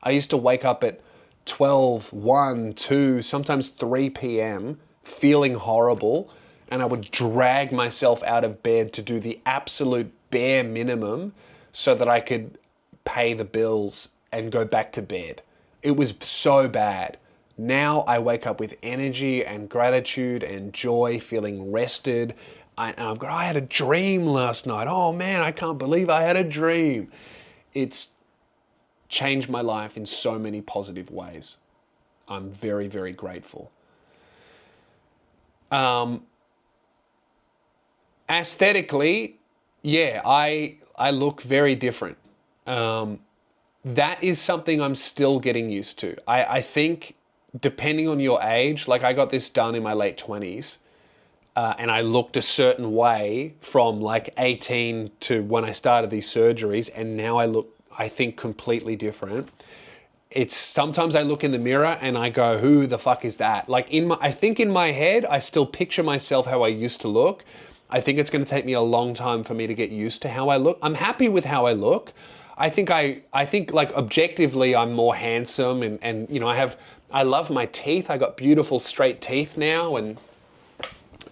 I used to wake up at 12, 1, 2, sometimes 3 p.m. feeling horrible, and I would drag myself out of bed to do the absolute bare minimum so that I could pay the bills and go back to bed. It was so bad. Now I wake up with energy and gratitude and joy, feeling rested. I had a dream last night. Oh man, I can't believe I had a dream. It's changed my life in so many positive ways. I'm very, very grateful. Aesthetically, yeah, I look very different. That is something I'm still getting used to. I think depending on your age, like I got this done in my late 20s, and I looked a certain way from like 18 to when I started these surgeries, and now I look, I think, completely different. It's sometimes I look in the mirror and I go, who the fuck is that? Like I think in my head, I still picture myself how I used to look. I think it's going to take me a long time for me to get used to how I look. I'm happy with how I look. I think like objectively I'm more handsome, and you know, I love my teeth. I got beautiful straight teeth now, and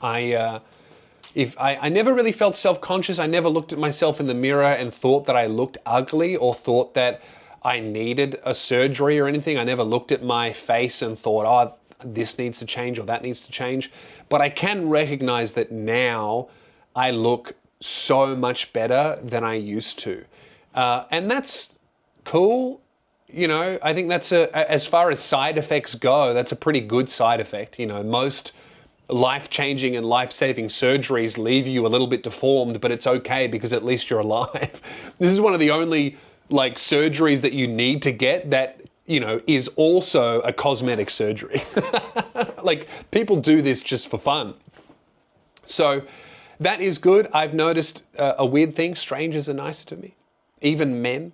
I never really felt self-conscious. I never looked at myself in the mirror and thought that I looked ugly or thought that I needed a surgery or anything. I never looked at my face and thought, oh, this needs to change or that needs to change. But I can recognize that now I look so much better than I used to. And that's cool. You know, I think that's as far as side effects go, that's a pretty good side effect. You know, most life-changing and life-saving surgeries leave you a little bit deformed, but it's okay because at least you're alive. This is one of the only like surgeries that you need to get that, you know, is also a cosmetic surgery. Like, people do this just for fun. So that is good. I've noticed a weird thing. Strangers are nicer to me. Even men.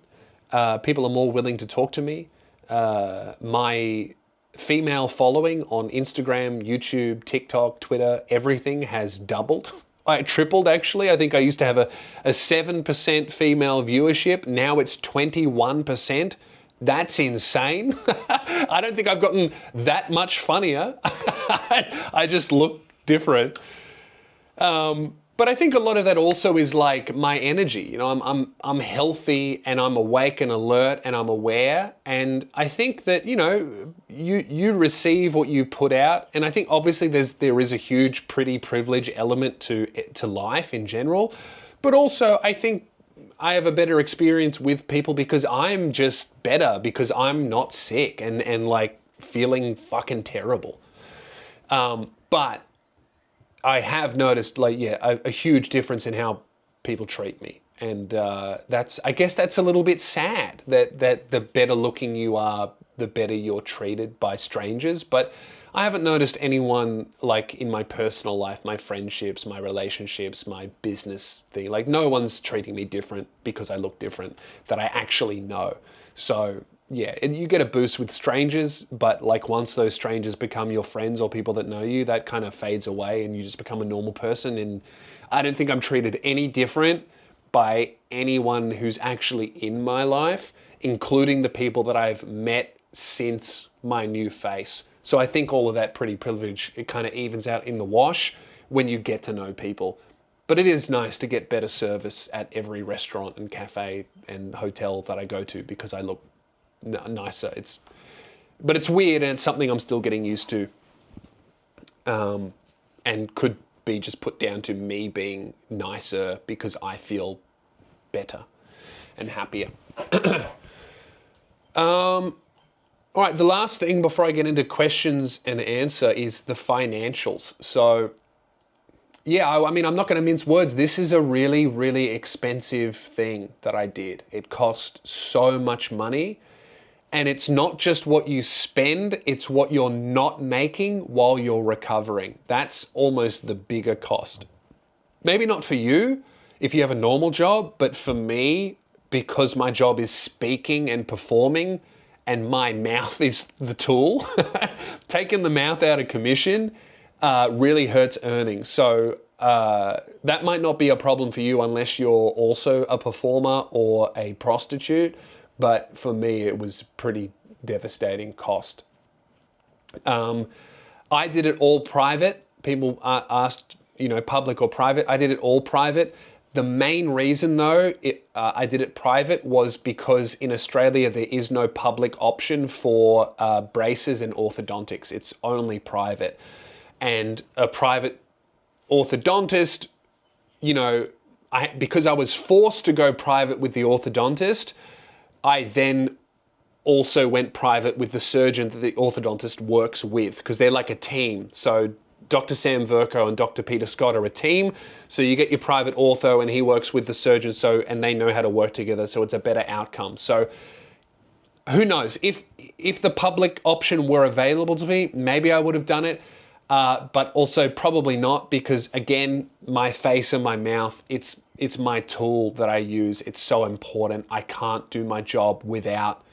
People are more willing to talk to me. My female following on Instagram, YouTube, TikTok, Twitter, everything has doubled. I tripled, actually. I think I used to have a 7% female viewership. Now it's 21%. That's insane. I don't think I've gotten that much funnier. I just look different. But I think a lot of that also is like my energy. You know, I'm healthy and I'm awake and alert and I'm aware. And I think that, you know, you receive what you put out. And I think obviously there is a huge pretty privilege element to life in general. But also I think I have a better experience with people because I'm just better, because I'm not sick and like feeling fucking terrible. But I have noticed, like, yeah, a huge difference in how people treat me. And I guess that's a little bit sad that the better looking you are, the better you're treated by strangers. But I haven't noticed anyone, like, in my personal life, my friendships, my relationships, my business thing, like, no one's treating me different because I look different that I actually know. So yeah, you get a boost with strangers, but like once those strangers become your friends or people that know you, that kind of fades away and you just become a normal person. And I don't think I'm treated any different by anyone who's actually in my life, including the people that I've met since my new face. So I think all of that pretty privilege, it kind of evens out in the wash when you get to know people. But it is nice to get better service at every restaurant and cafe and hotel that I go to because I look nicer. But it's weird, and it's something I'm still getting used to, and could be just put down to me being nicer because I feel better and happier. All right, the last thing before I get into questions and answer is the financials. So yeah, I mean, I'm not going to mince words. This is a really, really expensive thing that I did. It cost so much money. And it's not just what you spend, it's what you're not making while you're recovering. That's almost the bigger cost. Maybe not for you if you have a normal job, but for me, because my job is speaking and performing and my mouth is the tool, taking the mouth out of commission really hurts earnings. So that might not be a problem for you unless you're also a performer or a prostitute. But for me, it was pretty devastating cost. I did it all private. People asked, public or private. I did it all private. The main reason, though, I did it private was because in Australia, there is no public option for braces and orthodontics. It's only private. And a private orthodontist, because I was forced to go private with the orthodontist, I then also went private with the surgeon that the orthodontist works with, because they're like a team. So Dr. Sam Verco and Dr. Peter Scott are a team. So you get your private ortho and he works with the surgeon, and they know how to work together, so it's a better outcome. So who knows? If the public option were available to me, maybe I would have done it. But also probably not, because again, my face and my mouth, it's my tool that I use. It's so important. I can't do my job without,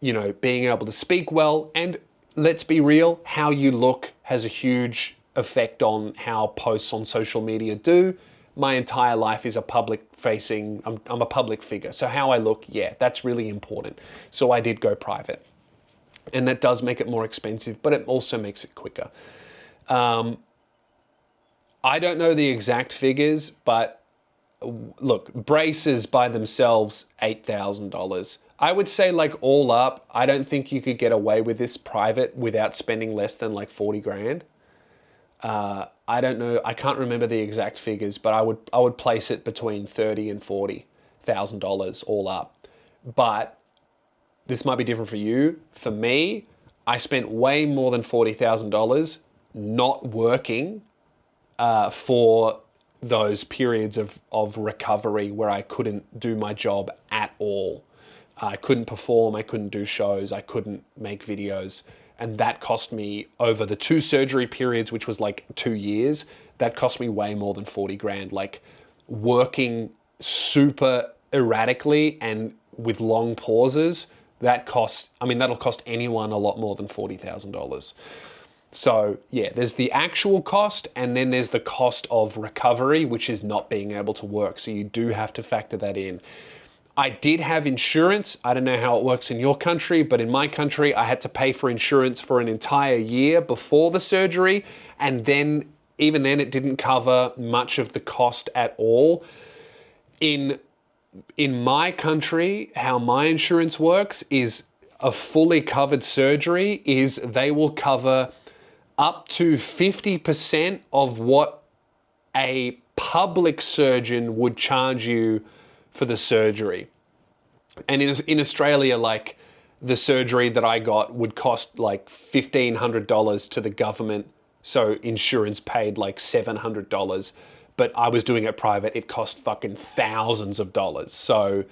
being able to speak well. And let's be real, how you look has a huge effect on how posts on social media do. My entire life is a public facing, I'm a public figure. So how I look, yeah, that's really important. So I did go private. And that does make it more expensive, but it also makes it quicker. I don't know the exact figures, but look, braces by themselves, $8,000. I would say like all up, I don't think you could get away with this private without spending less than like 40 grand. I don't know. I can't remember the exact figures, but I would place it between $30,000 and $40,000 all up. But this might be different for you. For me, I spent way more than $40,000 not working for those periods of recovery where I couldn't do my job at all. I couldn't perform, I couldn't do shows, I couldn't make videos. And that cost me, over the 2 surgery periods, which was like 2 years, that cost me way more than 40 grand. Like working super erratically and with long pauses, that'll cost anyone a lot more than $40,000. So yeah, there's the actual cost, and then there's the cost of recovery, which is not being able to work. So you do have to factor that in. I did have insurance. I don't know how it works in your country, but in my country, I had to pay for insurance for an entire year before the surgery. And then, even then, it didn't cover much of the cost at all. In my country, how my insurance works is a fully covered surgery is they will cover up to 50% of what a public surgeon would charge you for the surgery. And in Australia, like the surgery that I got would cost like $1,500 to the government. So insurance paid like $700, but I was doing it private. It cost fucking thousands of dollars. So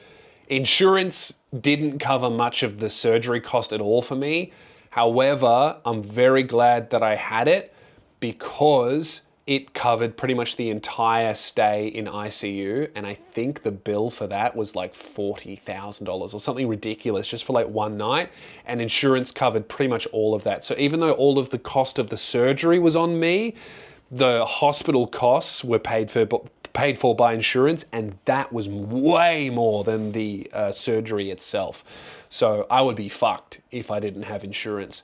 insurance didn't cover much of the surgery cost at all for me. However, I'm very glad that I had it because it covered pretty much the entire stay in ICU. And I think the bill for that was like $40,000 or something ridiculous just for like one night. And insurance covered pretty much all of that. So even though all of the cost of the surgery was on me, the hospital costs were paid for by insurance, and that was way more than the surgery itself. So I would be fucked if I didn't have insurance.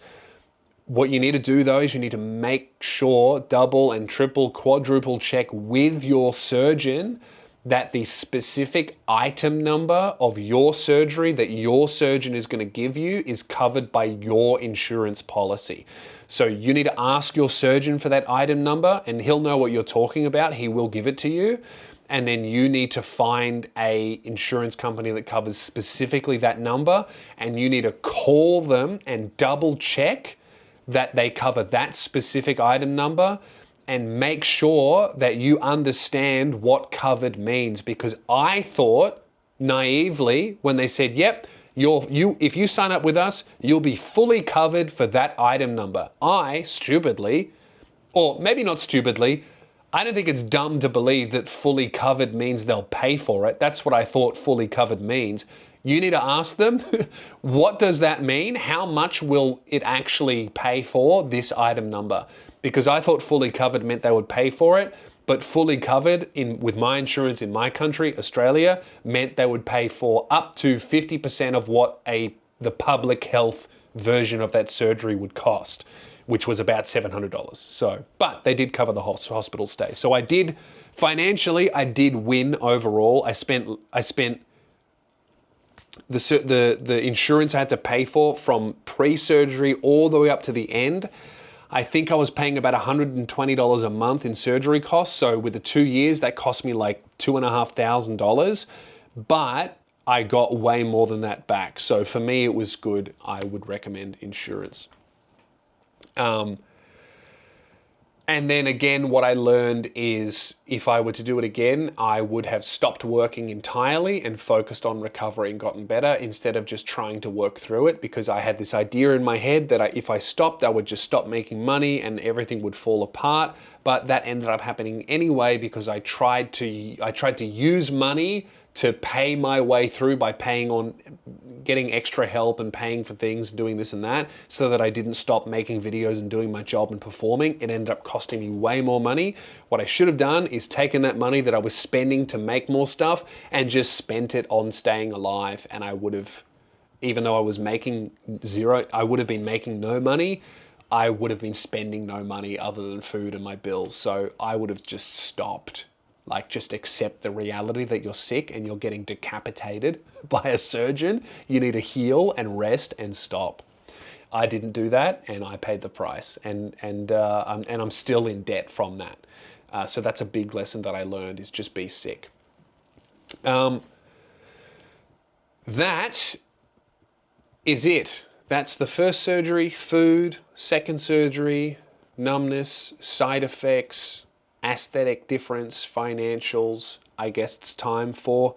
What you need to do though is you need to make sure, double and triple, quadruple check with your surgeon that the specific item number of your surgery that your surgeon is going to give you is covered by your insurance policy. So you need to ask your surgeon for that item number, and he'll know what you're talking about. He will give it to you. And then you need to find a insurance company that covers specifically that number, and you need to call them and double check that they cover that specific item number, and make sure that you understand what covered means. Because I thought naively when they said, yep, if you sign up with us, you'll be fully covered for that item number. I stupidly, or maybe not stupidly, I don't think it's dumb to believe that fully covered means they'll pay for it. That's what I thought fully covered means. You need to ask them, what does that mean? How much will it actually pay for this item number? Because I thought fully covered meant they would pay for it, but fully covered with my insurance in my country, Australia, meant they would pay for up to 50% of what the public health version of that surgery would cost, which was about $700. So, but they did cover the hospital stay. So I did, financially, I did win overall. I spent the insurance I had to pay for from pre-surgery all the way up to the end. I think I was paying about $120 a month in surgery costs. So with the 2 years, that cost me like $2,500, but I got way more than that back. So for me, it was good. I would recommend insurance. And then again, what I learned is if I were to do it again, I would have stopped working entirely and focused on recovery and gotten better instead of just trying to work through it, because I had this idea in my head that if I stopped, I would just stop making money and everything would fall apart. But that ended up happening anyway because I tried to use money to pay my way through by getting extra help and paying for things, doing this and that, so that I didn't stop making videos and doing my job and performing. It ended up costing me way more money. What I should have done is taken that money that I was spending to make more stuff and just spent it on staying alive. And I would have, even though I was making zero, I would have been making no money. I would have been spending no money other than food and my bills. So I would have just stopped. Like, just accept the reality that you're sick and you're getting decapitated by a surgeon. You need to heal and rest and stop. I didn't do that, and I paid the price, and I'm still in debt from that. So that's a big lesson that I learned, is just be sick. That is it. That's the first surgery, food, second surgery, numbness, side effects, aesthetic difference, financials. I guess it's time for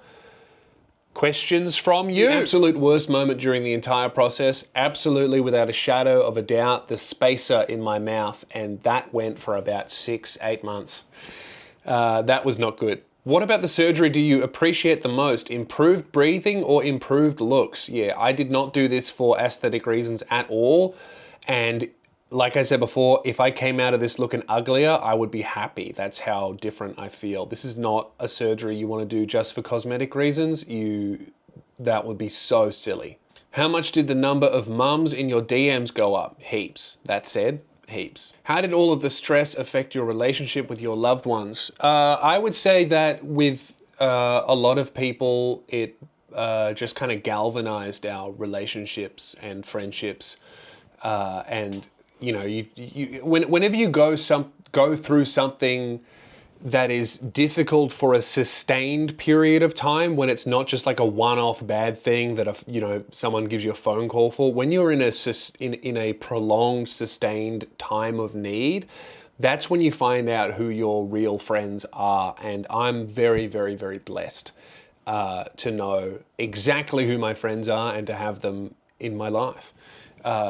questions from you. The absolute worst moment during the entire process, absolutely without a shadow of a doubt, the spacer in my mouth, and that went for about 6-8 months. That was not good. What about the surgery do you appreciate the most? Improved breathing or improved looks? Yeah, I did not do this for aesthetic reasons at all. And like I said before, if I came out of this looking uglier, I would be happy. That's how different I feel. This is not a surgery you want to do just for cosmetic reasons. That would be so silly. How much did the number of mums in your DMs go up? Heaps. That said, heaps. How did all of the stress affect your relationship with your loved ones? I would say that with a lot of people, it just kind of galvanized our relationships and friendships. And you know, whenever you go through something that is difficult for a sustained period of time, when it's not just like a one-off bad thing that someone gives you a phone call for, when you're in a prolonged, sustained time of need, that's when you find out who your real friends are. And I'm very, very, very blessed to know exactly who my friends are and to have them in my life.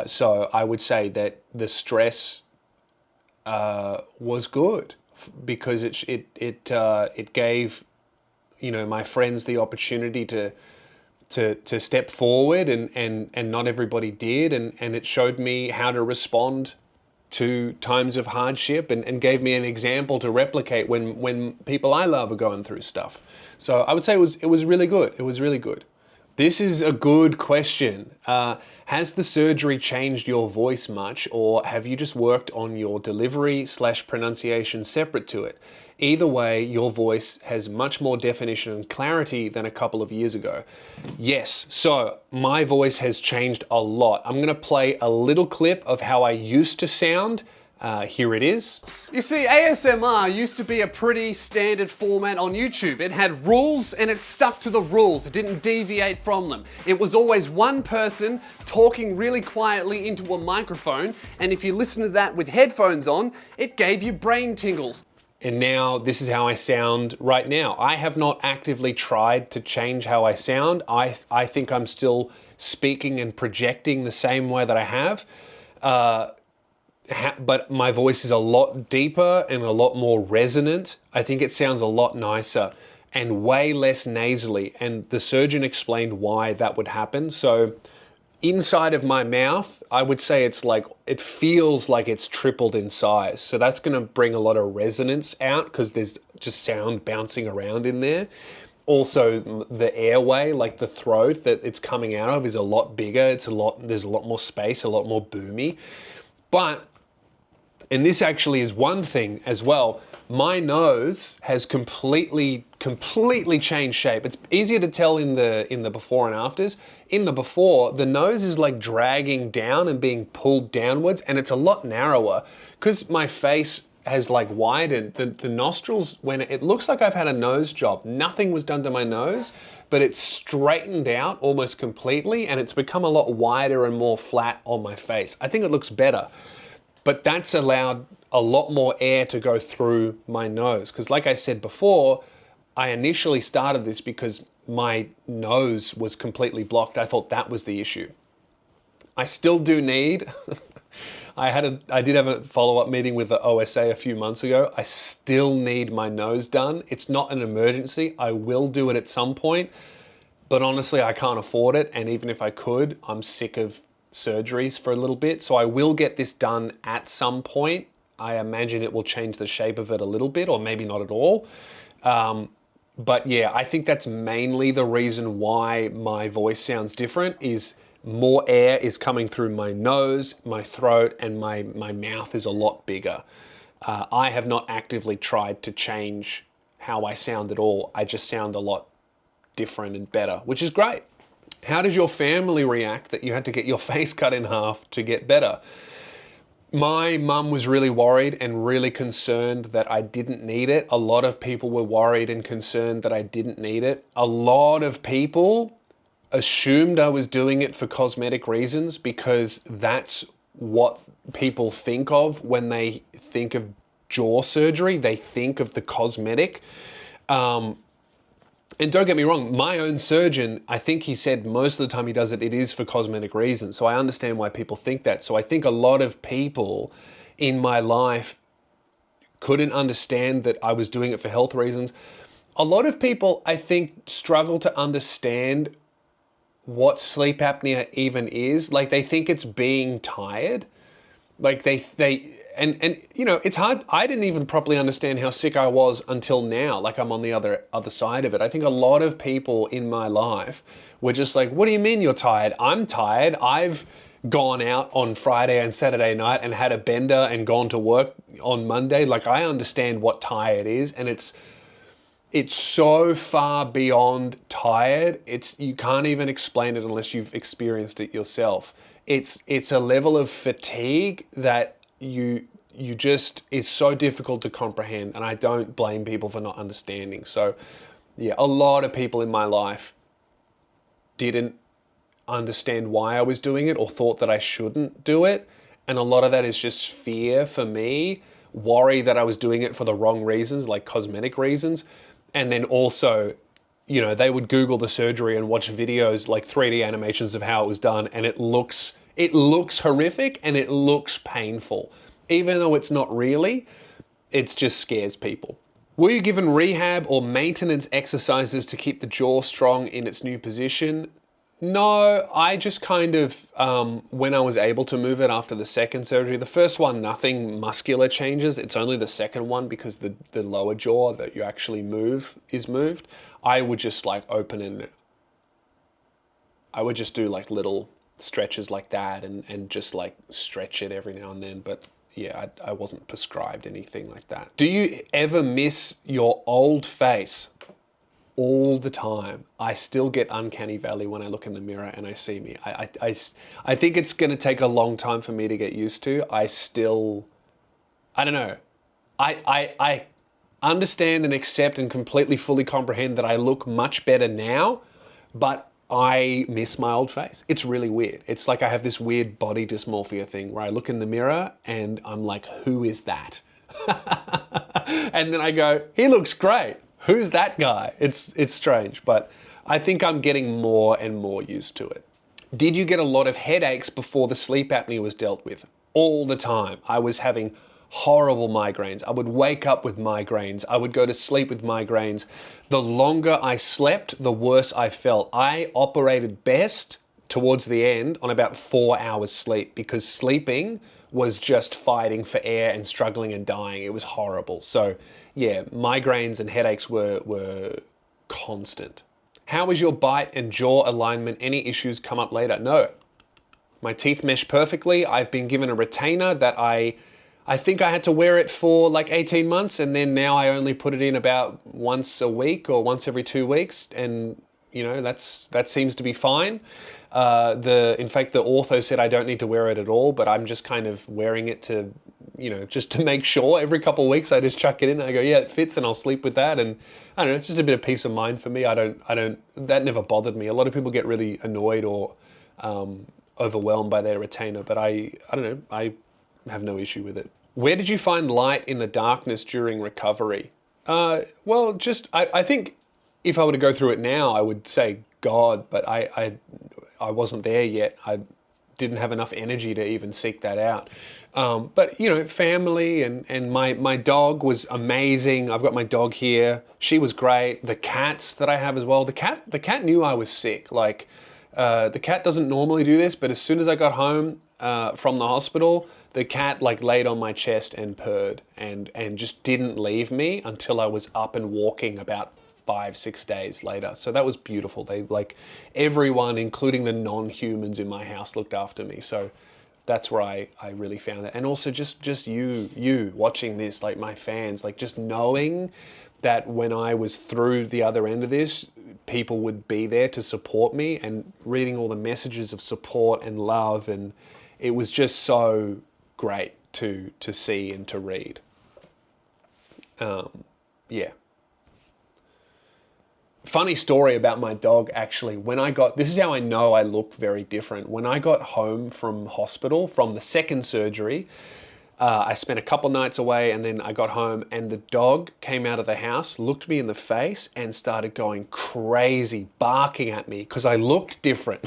So I would say that the stress was good because it gave my friends the opportunity to step forward, and not everybody did, and it showed me how to respond to times of hardship, and gave me an example to replicate when people I love are going through stuff. So I would say it was really good. It was really good. This is a good question. Has the surgery changed your voice much, or have you just worked on your delivery/pronunciation separate to it? Either way, your voice has much more definition and clarity than a couple of years ago. Yes, so my voice has changed a lot. I'm going to play a little clip of how I used to sound. Here it is. You see, ASMR used to be a pretty standard format on YouTube. It had rules and it stuck to the rules. It didn't deviate from them. It was always one person talking really quietly into a microphone, and if you listen to that with headphones on, it gave you brain tingles. And now this is how I sound right now. I have not actively tried to change how I sound. I think I'm still speaking and projecting the same way that I have. But my voice is a lot deeper and a lot more resonant. I think it sounds a lot nicer and way less nasally. And the surgeon explained why that would happen. So inside of my mouth, I would say it feels like it's tripled in size. So that's going to bring a lot of resonance out because there's just sound bouncing around in there. Also, the airway, like the throat that it's coming out of, is a lot bigger. There's a lot more space, a lot more boomy. But, and this actually is one thing as well, my nose has completely changed shape. It's easier to tell in the before and afters. In the before, the nose is like dragging down and being pulled downwards, and it's a lot narrower because my face has like widened. The nostrils, when it looks like I've had a nose job, nothing was done to my nose, but it's straightened out almost completely, and it's become a lot wider and more flat on my face. I think it looks better. But that's allowed a lot more air to go through my nose. Because like I said before, I initially started this because my nose was completely blocked. I thought that was the issue. I still do need, I did have a follow-up meeting with the OSA a few months ago. I still need my nose done. It's not an emergency. I will do it at some point. But honestly, I can't afford it. And even if I could, I'm sick of surgeries for a little bit. So I will get this done at some point. I imagine it will change the shape of it a little bit, or maybe not at all. But yeah, I think that's mainly the reason why my voice sounds different, is more air is coming through my nose, my throat, and my mouth is a lot bigger. I have not actively tried to change how I sound at all. I just sound a lot different and better, which is great. How did your family react that you had to get your face cut in half to get better? My mum was really worried and really concerned that I didn't need it. A lot of people were worried and concerned that I didn't need it. A lot of people assumed I was doing it for cosmetic reasons because that's what people think of when they think of jaw surgery. They think of the cosmetic. And don't get me wrong, my own surgeon, I think he said most of the time he does it, it is for cosmetic reasons. So I understand why people think that. So I think a lot of people in my life couldn't understand that I was doing it for health reasons. A lot of people, I think, struggle to understand what sleep apnea even is. Like, they think it's being tired. Like and you know, it's hard. I didn't even properly understand how sick I was until now. Like, I'm on the other side of it. I think a lot of people in my life were just like, what do you mean you're tired? I'm tired. I've gone out on Friday and Saturday night and had a bender and gone to work on Monday. Like, I understand what tired is, and it's so far beyond tired. You can't even explain it unless you've experienced it yourself. It's a level of fatigue that you just is so difficult to comprehend, and I don't blame people for not understanding. So yeah, a lot of people in my life didn't understand why I was doing it or thought that I shouldn't do it, and a lot of that is just fear for me, worry that I was doing it for the wrong reasons, like cosmetic reasons. And then also, you know, they would Google the surgery and watch videos, like 3D animations of how it was done, and it looks horrific and it looks painful. Even though it's not really, it just scares people. Were you given rehab or maintenance exercises to keep the jaw strong in its new position? No, I just kind of, when I was able to move it after the second surgery, the first one, nothing muscular changes. It's only the second one, because the lower jaw that you actually move is moved. I would just like open and I would just do like little stretches like that and just like stretch it every now and then. But yeah, I wasn't prescribed anything like that. Do you ever miss your old face? All the time. I still get uncanny valley when I look in the mirror and I see me. I think it's going to take a long time for me to get used to. I don't know. I understand and accept and completely fully comprehend that I look much better now, but I miss my old face. It's really weird. It's like I have this weird body dysmorphia thing where I look in the mirror and I'm like, who is that? And then I go, he looks great. Who's that guy? It's strange, but I think I'm getting more and more used to it. Did you get a lot of headaches before the sleep apnea was dealt with? All the time. I was having horrible migraines. I would wake up with migraines. I would go to sleep with migraines. The longer I slept, the worse I felt. I operated best towards the end on about 4 hours sleep because sleeping was just fighting for air and struggling and dying. It was horrible. So yeah, migraines and headaches were constant. How is your bite and jaw alignment? Any issues come up later? No. My teeth mesh perfectly. I've been given a retainer that I think I had to wear it for like 18 months, and then now I only put it in about once a week or once every 2 weeks, and you know, that seems to be fine. In fact, the ortho said I don't need to wear it at all, but I'm just kind of wearing it to, you know, just to make sure. Every couple of weeks I just chuck it in and I go, yeah, it fits, and I'll sleep with that. And I don't know, it's just a bit of peace of mind for me. That never bothered me. A lot of people get really annoyed or overwhelmed by their retainer, but I don't know, I have no issue with it. Where did you find light in the darkness during recovery? Well, just, I think if I were to go through it now, I would say God, but I wasn't there yet. I didn't have enough energy to even seek that out. But you know, family and my dog was amazing. I've got my dog here. She was great. The cats that I have as well. The cat knew I was sick. Like, the cat doesn't normally do this, but as soon as I got home from the hospital, the cat like laid on my chest and purred and just didn't leave me until I was up and walking about 5-6 days later. So that was beautiful. They, like, everyone, including the non-humans in my house, looked after me. So that's where I really found that. And also just you watching this, like my fans, like just knowing that when I was through the other end of this, people would be there to support me, and reading all the messages of support and love, and it was just so great to see and to read. Yeah. Funny story about my dog, actually. This is how I know I look very different. When I got home from hospital, from the second surgery, I spent a couple nights away, and then I got home, and the dog came out of the house, looked me in the face, and started going crazy, barking at me because I looked different.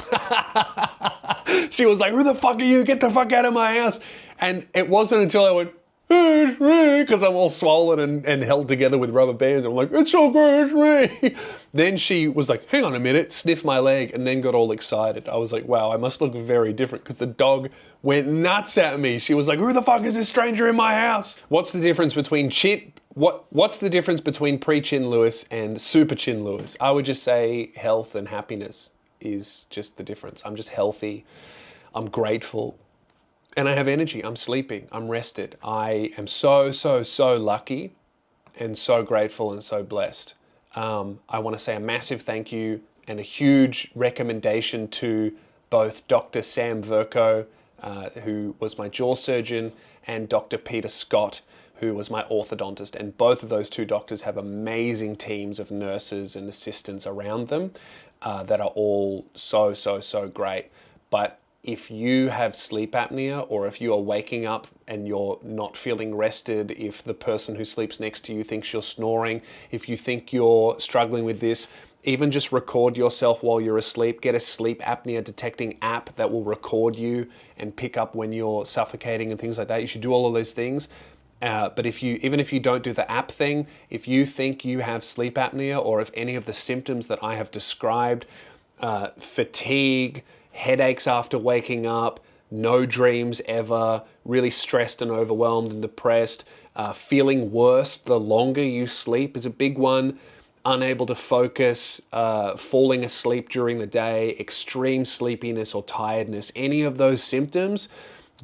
She was like, who the fuck are you? Get the fuck out of my house. And it wasn't until I went, it's me, because I'm all swollen and held together with rubber bands. I'm like, it's so good, it's me. Then she was like, hang on a minute, sniffed my leg, and then got all excited. I was like, wow, I must look very different, because the dog went nuts at me. She was like, who the fuck is this stranger in my house? What's the difference between what's the difference between pre-chin Lewis and super chin Lewis? I would just say health and happiness is just the difference. I'm just healthy. I'm grateful. And I have energy. I'm sleeping. I'm rested. I am so lucky and so grateful and so blessed. I want to say a massive thank you and a huge recommendation to both Dr. Sam Verco, who was my jaw surgeon, and Dr. Peter Scott, who was my orthodontist. And both of those two doctors have amazing teams of nurses and assistants around them that are all so great. But if you have sleep apnea, or if you are waking up and you're not feeling rested, if the person who sleeps next to you thinks you're snoring, if you think you're struggling with this, even just record yourself while you're asleep. Get a sleep apnea detecting app that will record you and pick up when you're suffocating and things like that. You should do all of those things. But even if you don't do the app thing, if you think you have sleep apnea, or if any of the symptoms that I have described, fatigue, headaches after waking up, no dreams ever, really stressed and overwhelmed and depressed, feeling worse the longer you sleep is a big one, unable to focus, falling asleep during the day, extreme sleepiness or tiredness, any of those symptoms,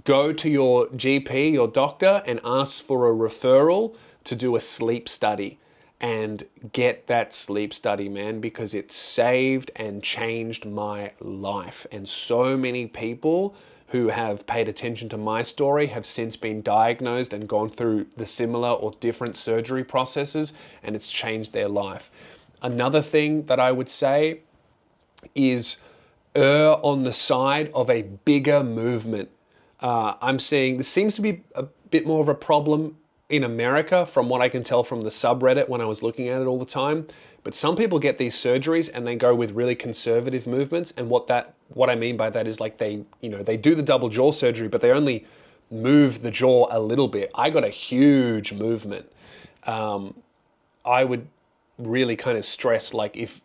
go to your GP, your doctor, and ask for a referral to do a sleep study. And get that sleep study, man, because it saved and changed my life. And so many people who have paid attention to my story have since been diagnosed and gone through the similar or different surgery processes, and it's changed their life. Another thing that I would say is err on the side of a bigger movement. I'm seeing this seems to be a bit more of a problem in America from what I can tell from the subreddit when I was looking at it all the time. But some people get these surgeries and they go with really conservative movements. And what I mean by that is like they do the double jaw surgery, but they only move the jaw a little bit. I got a huge movement. I would really kind of stress, like if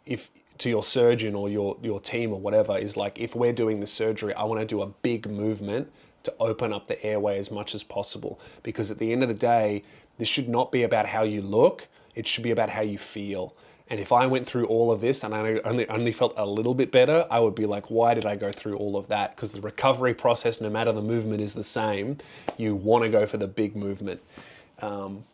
to your surgeon or your team or whatever, is like, if we're doing the surgery, I want to do a big movement to open up the airway as much as possible. Because at the end of the day, this should not be about how you look, it should be about how you feel. And if I went through all of this and I only felt a little bit better, I would be like, why did I go through all of that? Because the recovery process, no matter the movement, is the same. You want to go for the big movement. And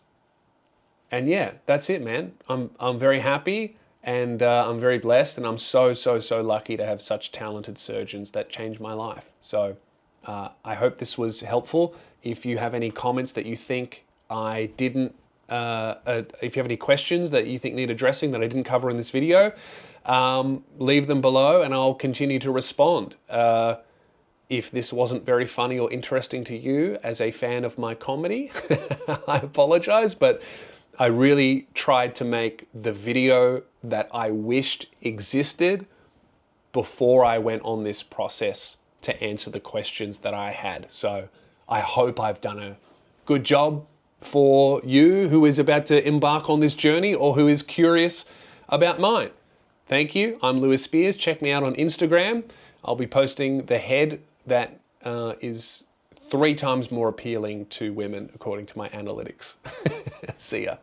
yeah, that's it, man. I'm very happy, and I'm very blessed, and I'm so lucky to have such talented surgeons that changed my life. So I hope this was helpful. If you have any comments that you think I didn't, if you have any questions that you think need addressing that I didn't cover in this video, leave them below and I'll continue to respond. If this wasn't very funny or interesting to you as a fan of my comedy, I apologize, but I really tried to make the video that I wished existed before I went on this process to answer the questions that I had. So I hope I've done a good job for you who is about to embark on this journey or who is curious about mine. Thank you. I'm Lewis Spears. Check me out on Instagram. I'll be posting the head that is 3 times more appealing to women according to my analytics. See ya.